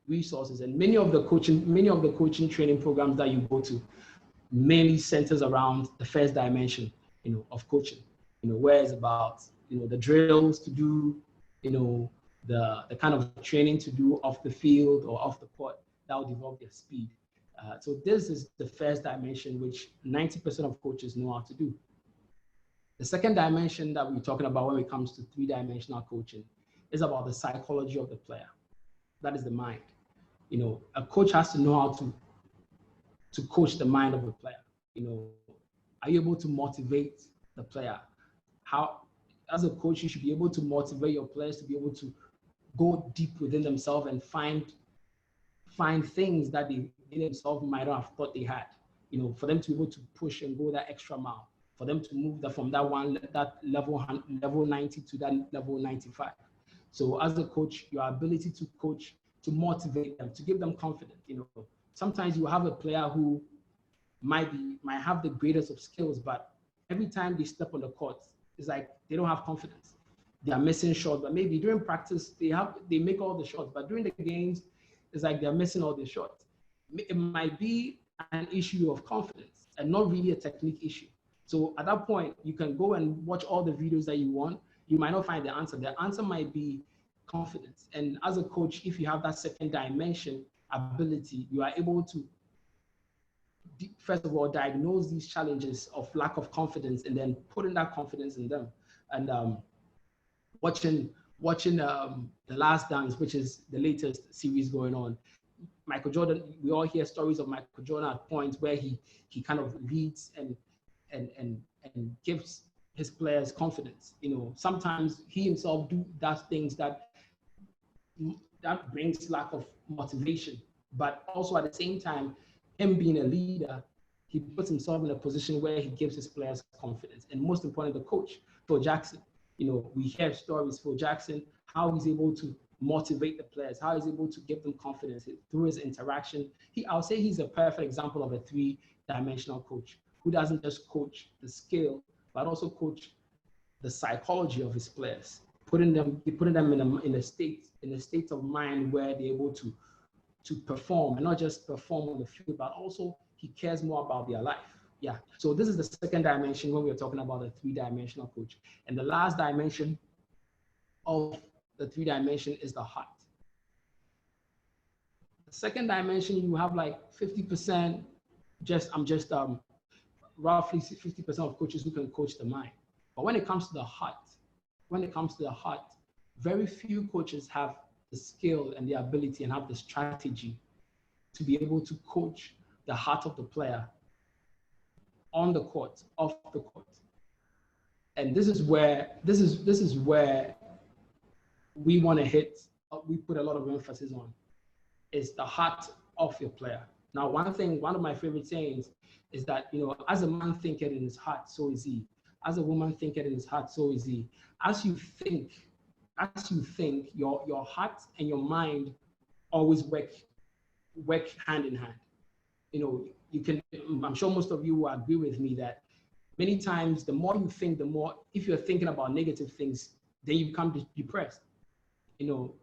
Speaker 1: resources, and many of the coaching training programs that you go to mainly centers around the first dimension, of coaching, where it's about, the drills to do, the kind of training to do off the field or off the court that will develop their speed. So this is the first dimension, which 90% of coaches know how to do. The second dimension that we're talking about when it comes to three-dimensional coaching is about the psychology of the player. That is the mind. A coach has to know how to coach the mind of the player. Are you able to motivate the player? How, as a coach, you should be able to motivate your players to be able to go deep within themselves and find things that they themselves might not have thought they had, for them to be able to push and go that extra mile, for them to move from that level 90 to that level 95. So as a coach, your ability to coach, to motivate them, to give them confidence. Sometimes you have a player who might have the greatest of skills, but every time they step on the court, it's like they don't have confidence. They are missing shots, but maybe during practice they make all the shots, but during the games, it's like they're missing all the shots. It might be an issue of confidence and not really a technique issue. So at that point, you can go and watch all the videos that you want. You might not find the answer. The answer might be confidence. And as a coach, if you have that second dimension ability, you are able to, first of all, diagnose these challenges of lack of confidence and then putting that confidence in them. And watching watching The Last Dance, which is the latest series going on. Michael Jordan, we all hear stories of Michael Jordan at points where he kind of leads and gives his players confidence. You know, sometimes he himself does things that brings lack of motivation, but also at the same time, him being a leader, he puts himself in a position where he gives his players confidence. And most importantly, the coach, Phil Jackson. You know, we hear stories, Phil Jackson, how he's able to motivate the players, how he's able to give them confidence through his interaction. I'll say he's a perfect example of a three-dimensional coach who doesn't just coach the skill, but also coach the psychology of his players, putting them in a state of mind where they're able to perform, and not just perform on the field, but also he cares more about their life. Yeah. So this is the second dimension when we're talking about a three-dimensional coach. And the last dimension of the three-dimension is the heart. The second dimension, you have like 50%, roughly 50% of coaches who can coach the mind. But when it comes to the heart, very few coaches have the skill and the ability and have the strategy to be able to coach the heart of the player on the court, off the court. And this is where we want to hit, we put a lot of emphasis on, is the heart of your player. Now, one of my favorite sayings is that, you know, as a man thinketh in his heart, so is he. As a woman thinketh in his heart, so is he. As you think, your heart and your mind always work hand in hand. You know, I'm sure most of you will agree with me that many times the more you think, the more, if you're thinking about negative things, then you become depressed. You know,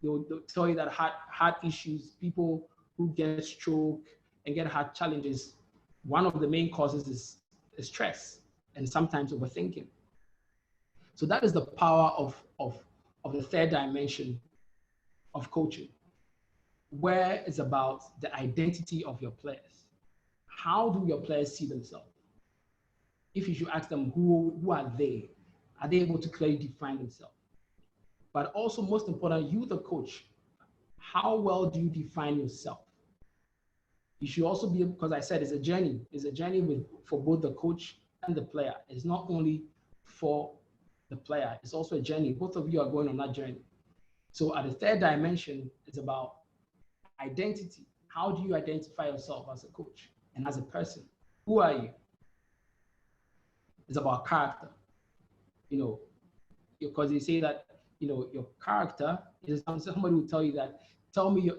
Speaker 1: they'll tell you that heart issues, people who get stroke and get heart challenges, one of the main causes is stress and sometimes overthinking. So that is the power of the third dimension of coaching, where it's about the identity of your players. How do your players see themselves? If you should ask them, who are they? Are they able to clearly define themselves? But also, most important, you, the coach, how well do you define yourself? You should also be, because I said it's a journey. It's a journey for both the coach and the player. It's not only for the player, it's also a journey. Both of you are going on that journey. So at the third dimension, it's about identity. How do you identify yourself as a coach and as a person? Who are you? It's about character. You know, because they say that, you know, your character is somebody will tell you that, tell me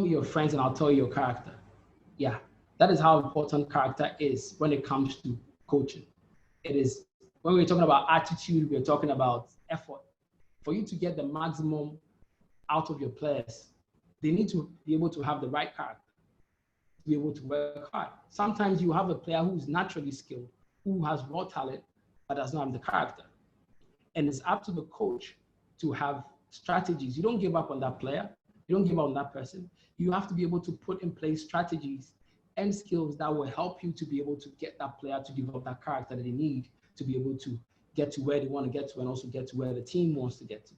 Speaker 1: your friends and I'll tell you your character. Yeah, that is how important character is when it comes to coaching. It is, when we're talking about attitude, we're talking about effort. For you to get the maximum out of your players, they need to be able to have the right character, to be able to work hard. Sometimes you have a player who's naturally skilled, who has raw talent, but does not have the character. And it's up to the coach to have strategies. You don't give up on that player. You don't give up on that person. You have to be able to put in place strategies and skills that will help you to be able to get that player to develop that character that they need to be able to get to where they want to get to and also get to where the team wants to get to.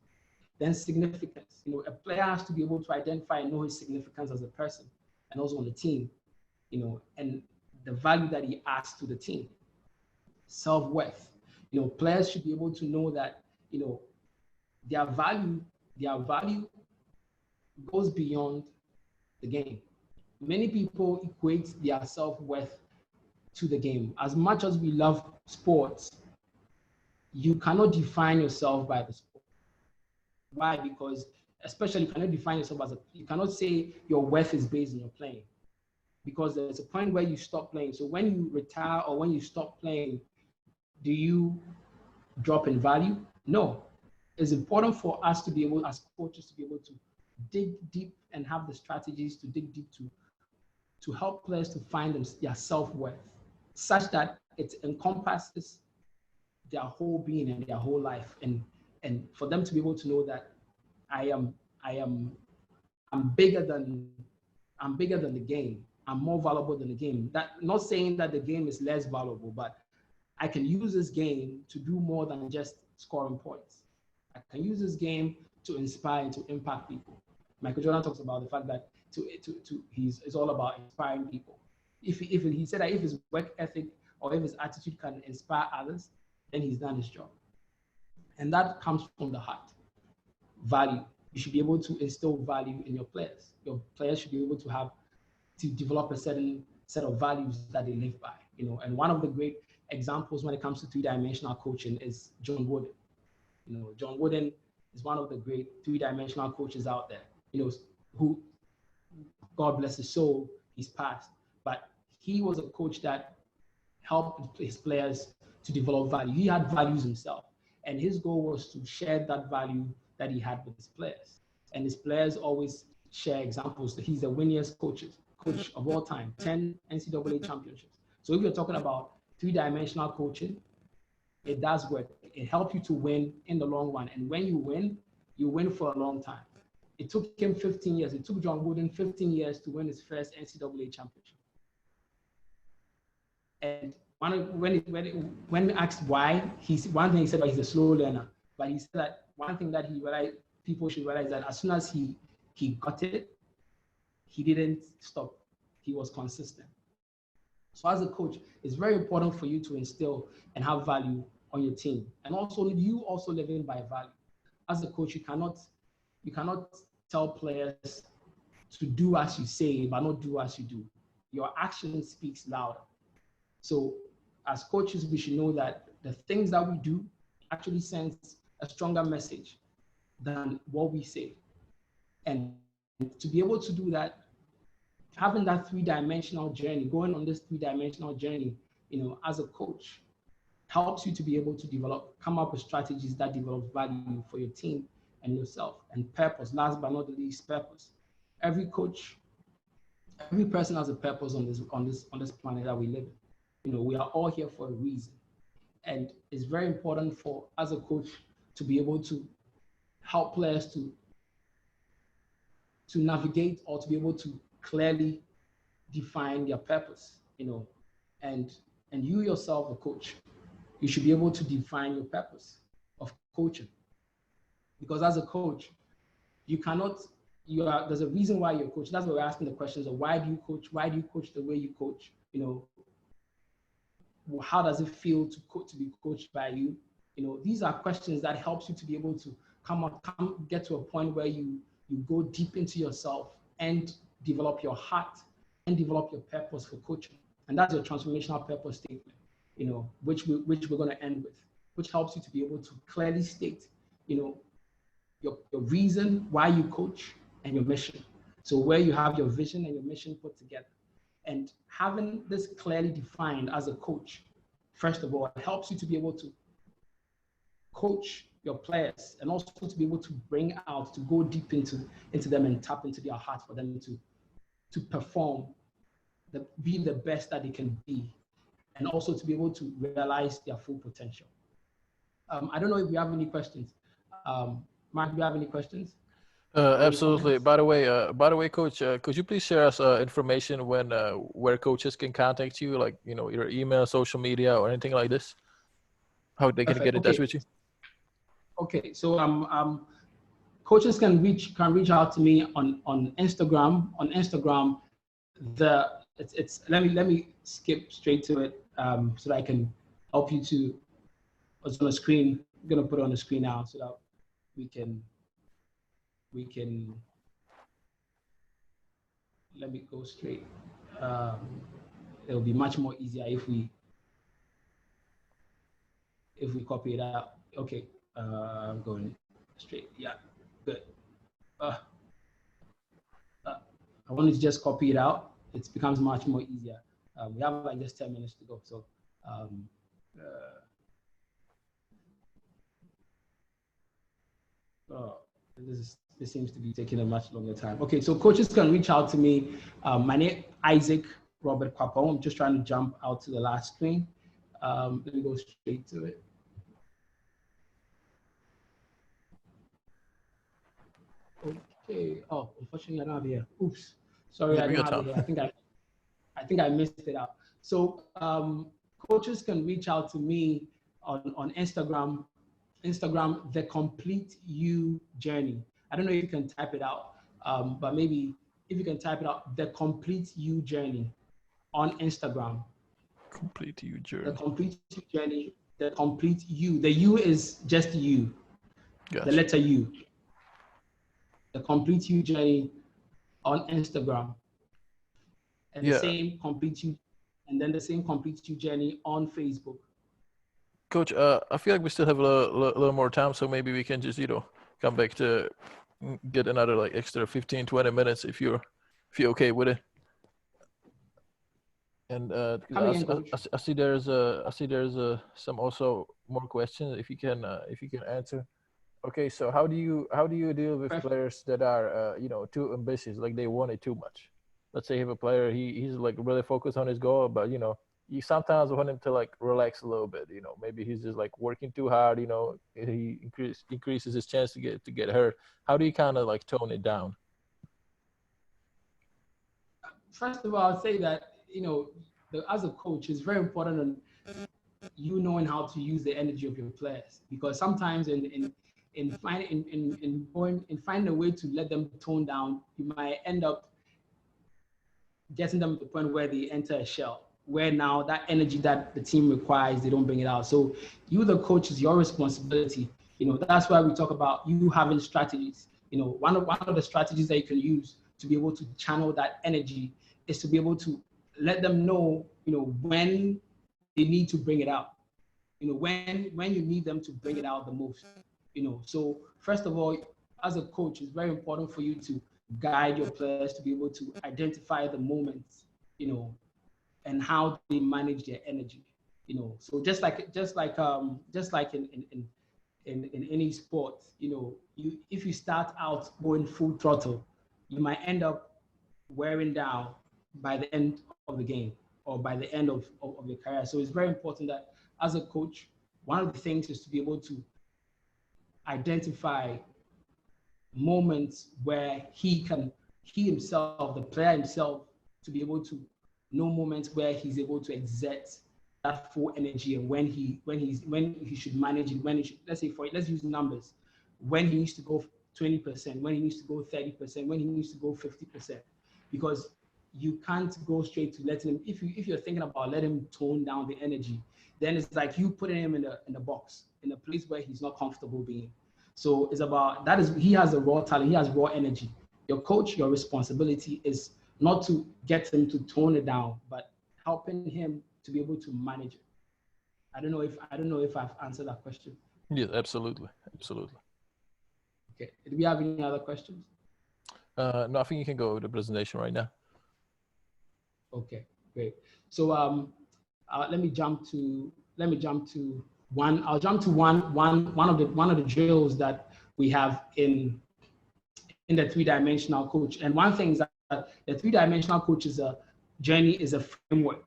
Speaker 1: Then significance. You know, a player has to be able to identify and know his significance as a person and also on the team, you know, and the value that he adds to the team. Self-worth. You know, players should be able to know that, you know, their value goes beyond the game. Many people equate their self-worth to the game. As much as we love sports, you cannot define yourself by the sport. Why? Because especially you cannot define yourself you cannot say your worth is based on your playing, because there's a point where you stop playing. So when you retire or when you stop playing, do you drop in value? No. It's important for us to be able, as coaches, to be able to dig deep and have the strategies to dig deep to help players to find their self-worth, such that it encompasses their whole being and their whole life, and for them to be able to know that I'm bigger than the game. I'm more valuable than the game. That, not saying that the game is less valuable, but I can use this game to do more than just scoring points. I can use this game to inspire and to impact people. Michael Jordan talks about the fact that it's all about inspiring people. If he said that if his work ethic or if his attitude can inspire others, then he's done his job. And that comes from the heart. Value. You should be able to instill value in your players. Your players should be able to develop a certain set of values that they live by. And one of the great examples when it comes to three-dimensional coaching is John Wooden. John Wooden is one of the great three-dimensional coaches out there. Who, God bless his soul, he's passed. But he was a coach that helped his players to develop value. He had values himself, and his goal was to share that value that he had with his players. And his players always share examples. He's the winningest coach of all time, 10 NCAA championships. So if you're talking about three-dimensional coaching, it does work. It helps you to win in the long run. And when you win for a long time. It took him 15 years. It took John Wooden 15 years to win his first NCAA championship. And when asked why, one thing he said that he's a slow learner. But he said that one thing that he realized people should realize that as soon as he got it, he didn't stop. He was consistent. So as a coach, it's very important for you to instill and have value on your team. And also you also living by value. As a coach, you cannot tell players to do as you say, but not do as you do. Your action speaks louder. So as coaches, we should know that the things that we do actually sends a stronger message than what we say. And to be able to do that, having that three-dimensional journey, going on this three-dimensional journey, as a coach, helps you to be able to come up with strategies that develop value for your team and yourself, and purpose. Last but not the least, purpose. Every coach, every person has a purpose on this planet that we live in. We are all here for a reason, and it's very important for as a coach to be able to help players to navigate or to be able to clearly define their purpose. And you yourself, a coach, you should be able to define your purpose of coaching. Because as a coach, there's a reason why you're a coach. That's why we're asking the questions of why do you coach? Why do you coach the way you coach? How does it feel to be coached by you? These are questions that helps you to be able to get to a point where you go deep into yourself and develop your heart and develop your purpose for coaching. And that's your transformational purpose statement, which we're going to end with, which helps you to be able to clearly state, your reason why you coach and your mission. So where you have your vision and your mission put together. And having this clearly defined as a coach, first of all, it helps you to be able to coach your players and also to be able to to go deep into them and tap into their heart for them to perform, be the best that they can be, and also to be able to realize their full potential. I don't know if you have any questions. Mark, do you have any questions?
Speaker 2: Absolutely. By the way, Coach, could you please share us information where coaches can contact you, like your email, social media, or anything like this? How they can get in touch with you?
Speaker 1: Okay, so coaches can reach out to me on Instagram. On Instagram, let me skip straight to it so that I can help you to. It's on the screen. I'm gonna put it on the screen now so that we can. Let me go straight. It'll be much more easier if we copy it out. Okay, I'm going straight. Yeah, good. I wanted to just copy it out. It becomes much more easier. We have like just 10 minutes to go. So this seems to be taking a much longer time. Okay, so coaches can reach out to me. My name Isaac Robert Kwapong. I'm just trying to jump out to the last screen. Let me go straight to it. Okay. Oh, unfortunately, I don't have it here. Oops. Sorry, I don't have it here. I think I missed it out. So coaches can reach out to me on Instagram Instagram, The Complete You Journey. I don't know if you can type it out, but maybe if you can type it out, The Complete You Journey on Instagram.
Speaker 2: Complete you
Speaker 1: The
Speaker 2: journey.
Speaker 1: Complete You Journey, The Complete You. The U is just you, the
Speaker 2: Gotcha.
Speaker 1: letter U. The Complete You Journey on Instagram. And the
Speaker 2: Yeah,
Speaker 1: same Complete You, and then the same Complete You Journey on Facebook.
Speaker 2: Coach. I feel like we still have a little more time, so maybe we can just come back to get another like extra 15, 20 minutes if you're okay with it. And
Speaker 1: Come again, coach.
Speaker 2: I see there's some also more questions if you can answer. Okay, so how do you deal with
Speaker 1: Perfect.
Speaker 2: players that are too ambitious, like they want it too much? Let's say you have a player, he's like really focused on his goal, but you sometimes want him to like relax a little bit. Maybe he's just like working too hard. He increases his chance to get hurt. How do you kind of like tone it down?
Speaker 1: First of all, I'll say that, as a coach, it's very important on you knowing how to use the energy of your players, because sometimes in finding a way to let them tone down, you might end up getting them to the point where they enter a shell, where now that energy that the team requires, they don't bring it out. So you, the coach, is your responsibility. That's why we talk about you having strategies. One of the strategies that you can use to be able to channel that energy is to be able to let them know, when they need to bring it out. When you need them to bring it out the most. So first of all, as a coach, it's very important for you to guide your players to be able to identify the moments, and how they manage their energy. So just like in any sport, if you start out going full throttle, you might end up wearing down by the end of the game or by the end of your career. So it's very important that as a coach, one of the things is to be able to identify moments where he himself, the player himself, to be able to know moments where he's able to exert that full energy, and when he should manage it, when he should, let's use numbers, when he needs to go 20%, when he needs to go 30%, when he needs to go 50%, because you can't go straight to letting him. If you're thinking about letting him tone down the energy, then it's like you putting him in a box, in a place where he's not comfortable being. So it's about that is he has a raw talent, he has raw energy. Your coach, your responsibility is not to get him to tone it down, but helping him to be able to manage it. I don't know if I've answered that question.
Speaker 2: Yes, absolutely, absolutely.
Speaker 1: Okay. Do we have any other questions?
Speaker 2: No, I think you can go with the presentation right now.
Speaker 1: Okay, great. So I'll jump to one of the drills that we have in the three-dimensional coach. And one thing is that the three-dimensional coach journey is a framework.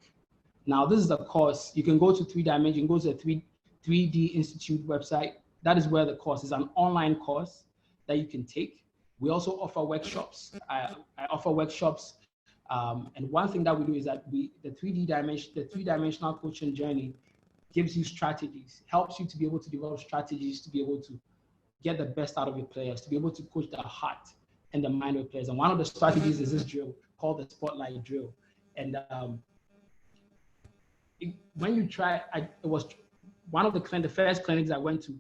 Speaker 1: Now, this is a course. You can go to 3D, you can go to the 3D Institute website. That is where the course is, an online course that you can take. We also offer workshops. I offer workshops. And one thing that we do is that the three-dimensional coaching journey gives you strategies, helps you to be able to develop strategies to be able to get the best out of your players, to be able to coach the heart and the mind of your players. And one of the strategies is this drill called the spotlight drill. And when you try, it was one of the first clinics I went to.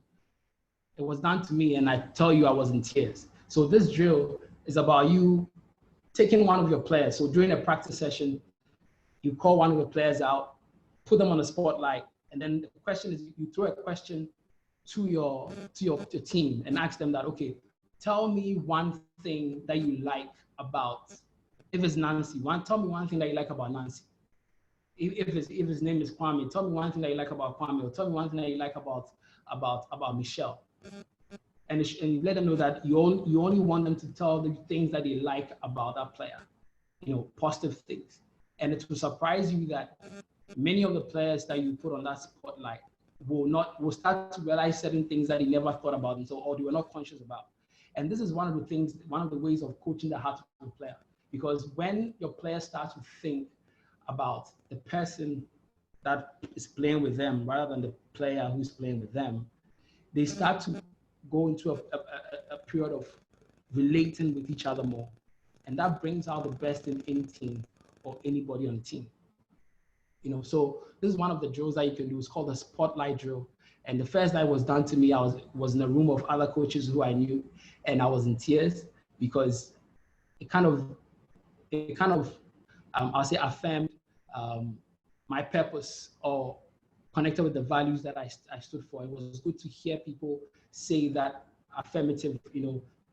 Speaker 1: It was done to me, and I tell you, I was in tears. So this drill is about you taking one of your players. So during a practice session, you call one of your players out, put them on the spotlight, and then the question is you throw a question to your team and ask them that, okay, tell me one thing that you like about, if it's Nancy, tell me one thing that you like about Nancy. If his name is Kwame, tell me one thing that you like about Kwame, or tell me one thing that you like about Michelle. And you let them know that you only want them to tell the things that they like about that player, positive things. And it will surprise you that many of the players that you put on that spotlight will start to realize certain things that they never thought about themselves, or they were not conscious about. And this is one of the ways of coaching the heart of the player. Because when your players start to think about the person that is playing with them rather than the player who's playing with them, they start to go into a period of relating with each other more. And that brings out the best in any team or anybody on the team. So this is one of the drills that you can do. It's called the spotlight drill. And the first that was done to me, I was in a room of other coaches who I knew, and I was in tears because it kind of I'll say affirmed my purpose or connected with the values that I stood for. It was good to hear people say that affirmative,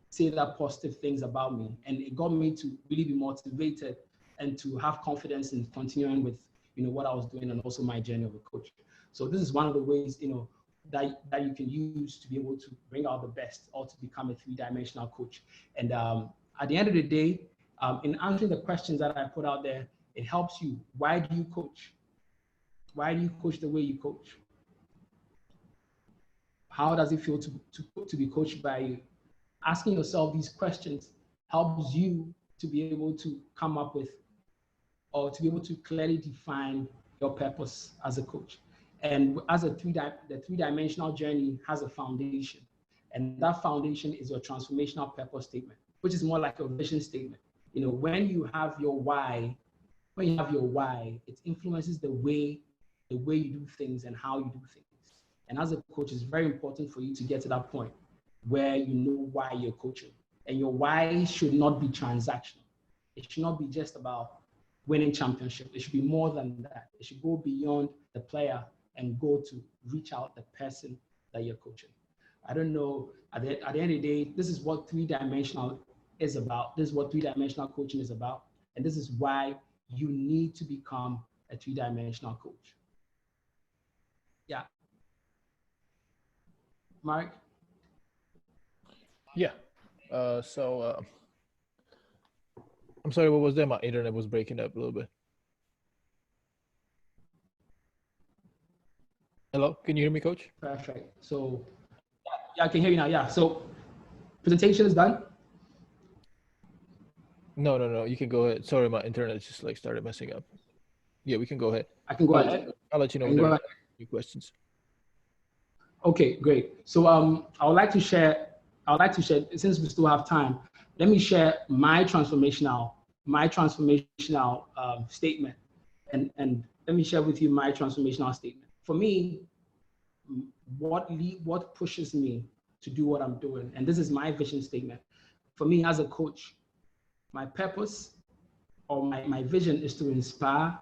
Speaker 1: say that positive things about me. And it got me to really be motivated and to have confidence in continuing with, what I was doing and also my journey of a coach. So this is one of the ways, that you can use to be able to bring out the best or to become a three-dimensional coach. And at the end of the day, in answering the questions that I put out there, it helps you. Why do you coach? Why do you coach the way you coach? How does it feel to be coached by you? Asking yourself these questions helps you to be able to come up with or to be able to clearly define your purpose as a coach. And as the three-dimensional journey has a foundation. And that foundation is your transformational purpose statement, which is more like a vision statement. When you have your why, it influences the way you do things and how you do things. And as a coach, it's very important for you to get to that point where you know why you're coaching. And your why should not be transactional. It should not be just about winning championship. It should be more than that. It should go beyond the player and go to reach out the person that you're coaching. I don't know, at the end of the day, this is what three-dimensional is about. This is what three-dimensional coaching is about. And this is why you need to become a three-dimensional coach. Yeah. Mark?
Speaker 2: Yeah. I'm sorry, what was that? My internet was breaking up a little bit. Hello, can you hear me, Coach?
Speaker 1: Perfect. So, yeah, I can hear you now. Yeah. So, presentation is done.
Speaker 2: No. You can go ahead. Sorry, my internet just started messing up. Yeah, we can go ahead.
Speaker 1: I can go ahead.
Speaker 2: I'll let you know when there are any questions.
Speaker 1: Okay, great. So I would like to share, since we still have time, let me share my transformational statement. And let me share with you my transformational statement. For me, what pushes me to do what I'm doing, and this is my vision statement. For me as a coach, my purpose or my vision is to inspire,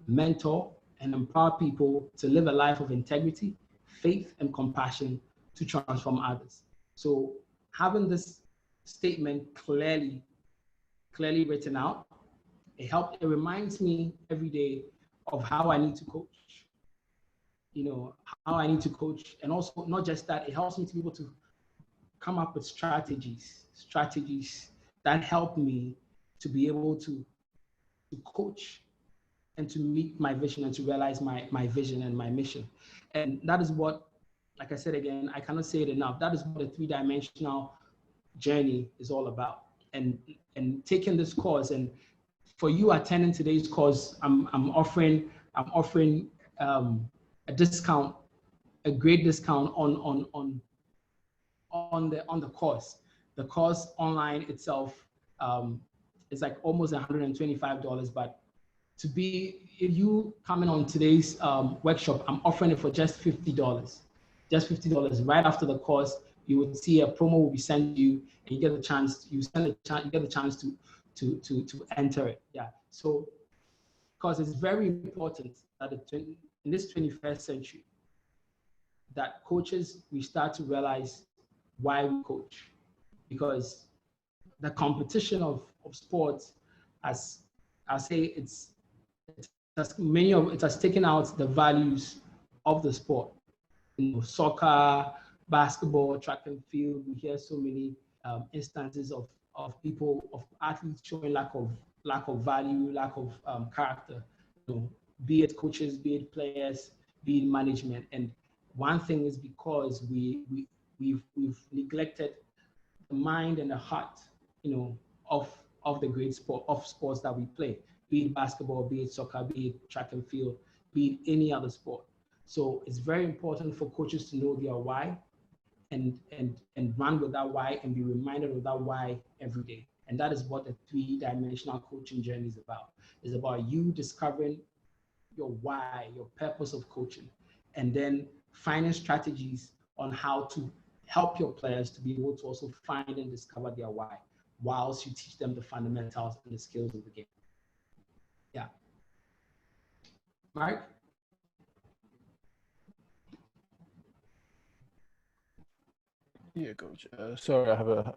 Speaker 1: mentor, and empower people to live a life of integrity, faith, and compassion to transform others. So having this statement clearly written out, it reminds me every day of how I need to coach, how I need to coach. And also not just that, it helps me to be able to come up with strategies that help me to be able to coach and to meet my vision and to realize my vision and my mission. And that is what, like I said again, I cannot say it enough. That is what a three-dimensional journey is all about. And taking this course, and for you attending today's course, I'm offering a discount, a great discount on the course. The course online itself is like almost $125, but if you come in on today's workshop, I'm offering it for just $50. Just $50. Right after the course, you would see a promo will be sent to you, and you get the chance. You get the chance to enter it. Yeah. So, because it's very important that in this 21st century, that coaches, we start to realize why we coach, because the competition of sports, as I say, it has taken out the values of the sport. Soccer, basketball, track and field. We hear so many instances of athletes showing lack of value, lack of character. Be it coaches, be it players, be it management. And one thing is because we've neglected the mind and the heart, of the great sports that we play, be it basketball, be it soccer, be it track and field, be it any other sport. So it's very important for coaches to know their why and run with that why and be reminded of that why every day. And that is what the three-dimensional coaching journey is about. It's about you discovering your why, your purpose of coaching, and then finding strategies on how to help your players to be able to also find and discover their why, whilst you teach them the fundamentals and the skills of the game. Yeah. Mark?
Speaker 2: Yeah, coach. Sorry, I have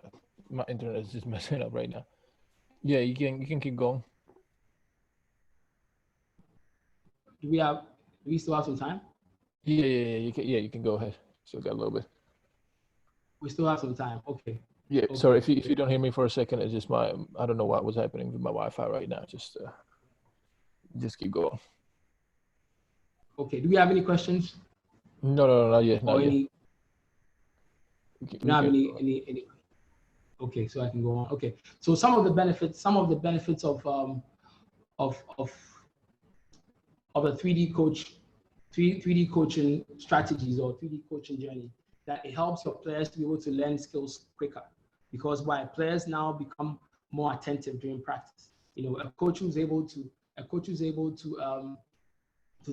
Speaker 2: my internet is just messing up right now. Yeah, you can keep going.
Speaker 1: Do we still have some time?
Speaker 2: Yeah, you can go ahead. Still got a little bit.
Speaker 1: We still have some time. Okay.
Speaker 2: Yeah,
Speaker 1: Okay.
Speaker 2: sorry if you don't hear me for a second. It's just I don't know what was happening with my Wi-Fi right now. Just keep going.
Speaker 1: Okay. Do we have any questions?
Speaker 2: No, not yet. Not
Speaker 1: Or
Speaker 2: yet.
Speaker 1: any?
Speaker 2: We
Speaker 1: You don't have
Speaker 2: can
Speaker 1: any? Okay, so I can go on. Okay. So some of the benefits of a 3D coach, 3D coaching strategies or 3D coaching journey, that it helps your players to be able to learn skills quicker, because why players now become more attentive during practice. You know, a coach who's able to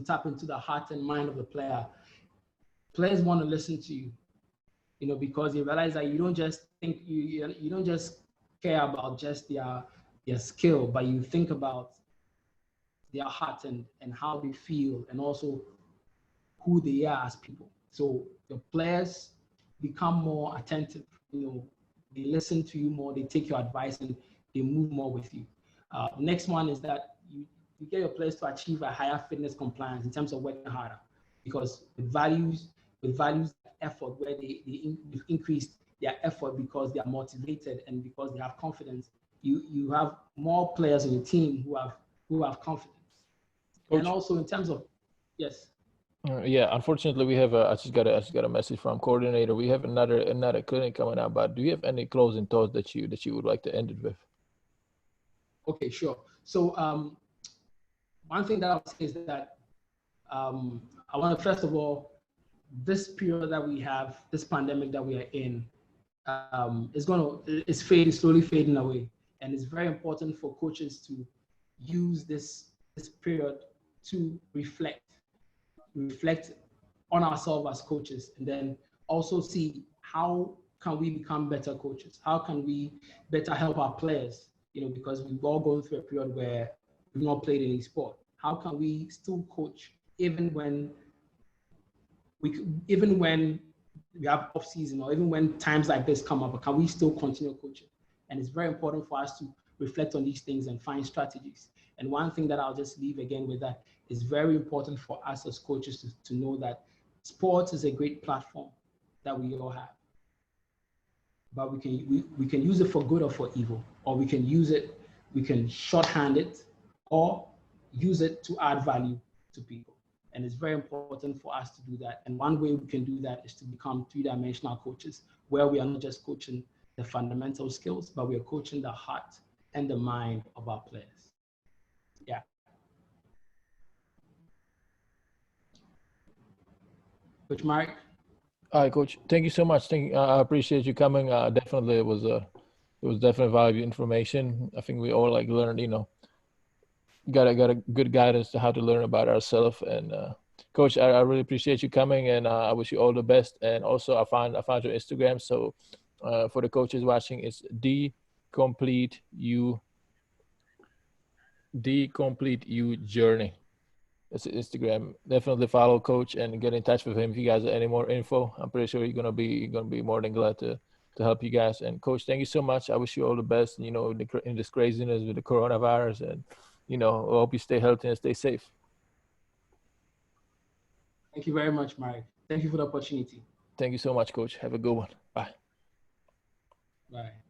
Speaker 1: tap into the heart and mind of the player. Players want to listen to you, you know, because you realize that you don't just think you don't just care about just their skill, but you think about their heart and how they feel, and also who they are as people. So the players become more attentive, you know, they listen to you more, they take your advice, and they move more with you. Next one is that you get your players to achieve a higher fitness compliance in terms of working harder, because with values effort, where they've increased their effort because they are motivated and because they have confidence. You have more players on the team who have confidence.
Speaker 2: Coach.
Speaker 1: And also in terms of, yes.
Speaker 2: Yeah, unfortunately, we have I just got a message from coordinator. We have another clinic coming out. But do you have any closing thoughts that you would like to end it with?
Speaker 1: Okay, sure. So one thing that I'll say is that I want to, first of all, this period that we have, this pandemic that we are in, it's slowly fading away, and it's very important for coaches to use this period to reflect on ourselves as coaches, and then also see how can we become better coaches? How can we better help our players? You know, because we've all gone through a period where we've not played any sport. How can we still coach even when we have off season, or even when times like this come up? Can we still continue coaching? And it's very important for us to reflect on these things and find strategies. And one thing that I'll just leave again with that is very important for us as coaches to know that sports is a great platform that we all have. But we can use it for good or for evil, or we can shorthand it, or use it to add value to people. And it's very important for us to do that. And one way we can do that is to become three-dimensional coaches, where we are not just coaching the fundamental skills, but we are coaching the heart and the mind of our players. Yeah. Coach Mark?
Speaker 2: All right, Coach. Thank you so much. I appreciate you coming. Definitely, it was definitely valuable information. I think we all learned, got a good guidance to how to learn about ourselves. And Coach, I really appreciate you coming, and I wish you all the best. And also, I found your Instagram. So for the coaches watching, it's the complete you journey. It's Instagram. Definitely follow Coach and get in touch with him if you guys have any more info. I'm pretty sure you're gonna be more than glad to help you guys. And Coach, thank you so much. I wish you all the best. You know, in this craziness with the coronavirus, and I hope you stay healthy and stay safe.
Speaker 1: Thank you very much, Mike. Thank you for the opportunity.
Speaker 2: Thank you so much, Coach. Have a good one. Bye.
Speaker 1: Bye.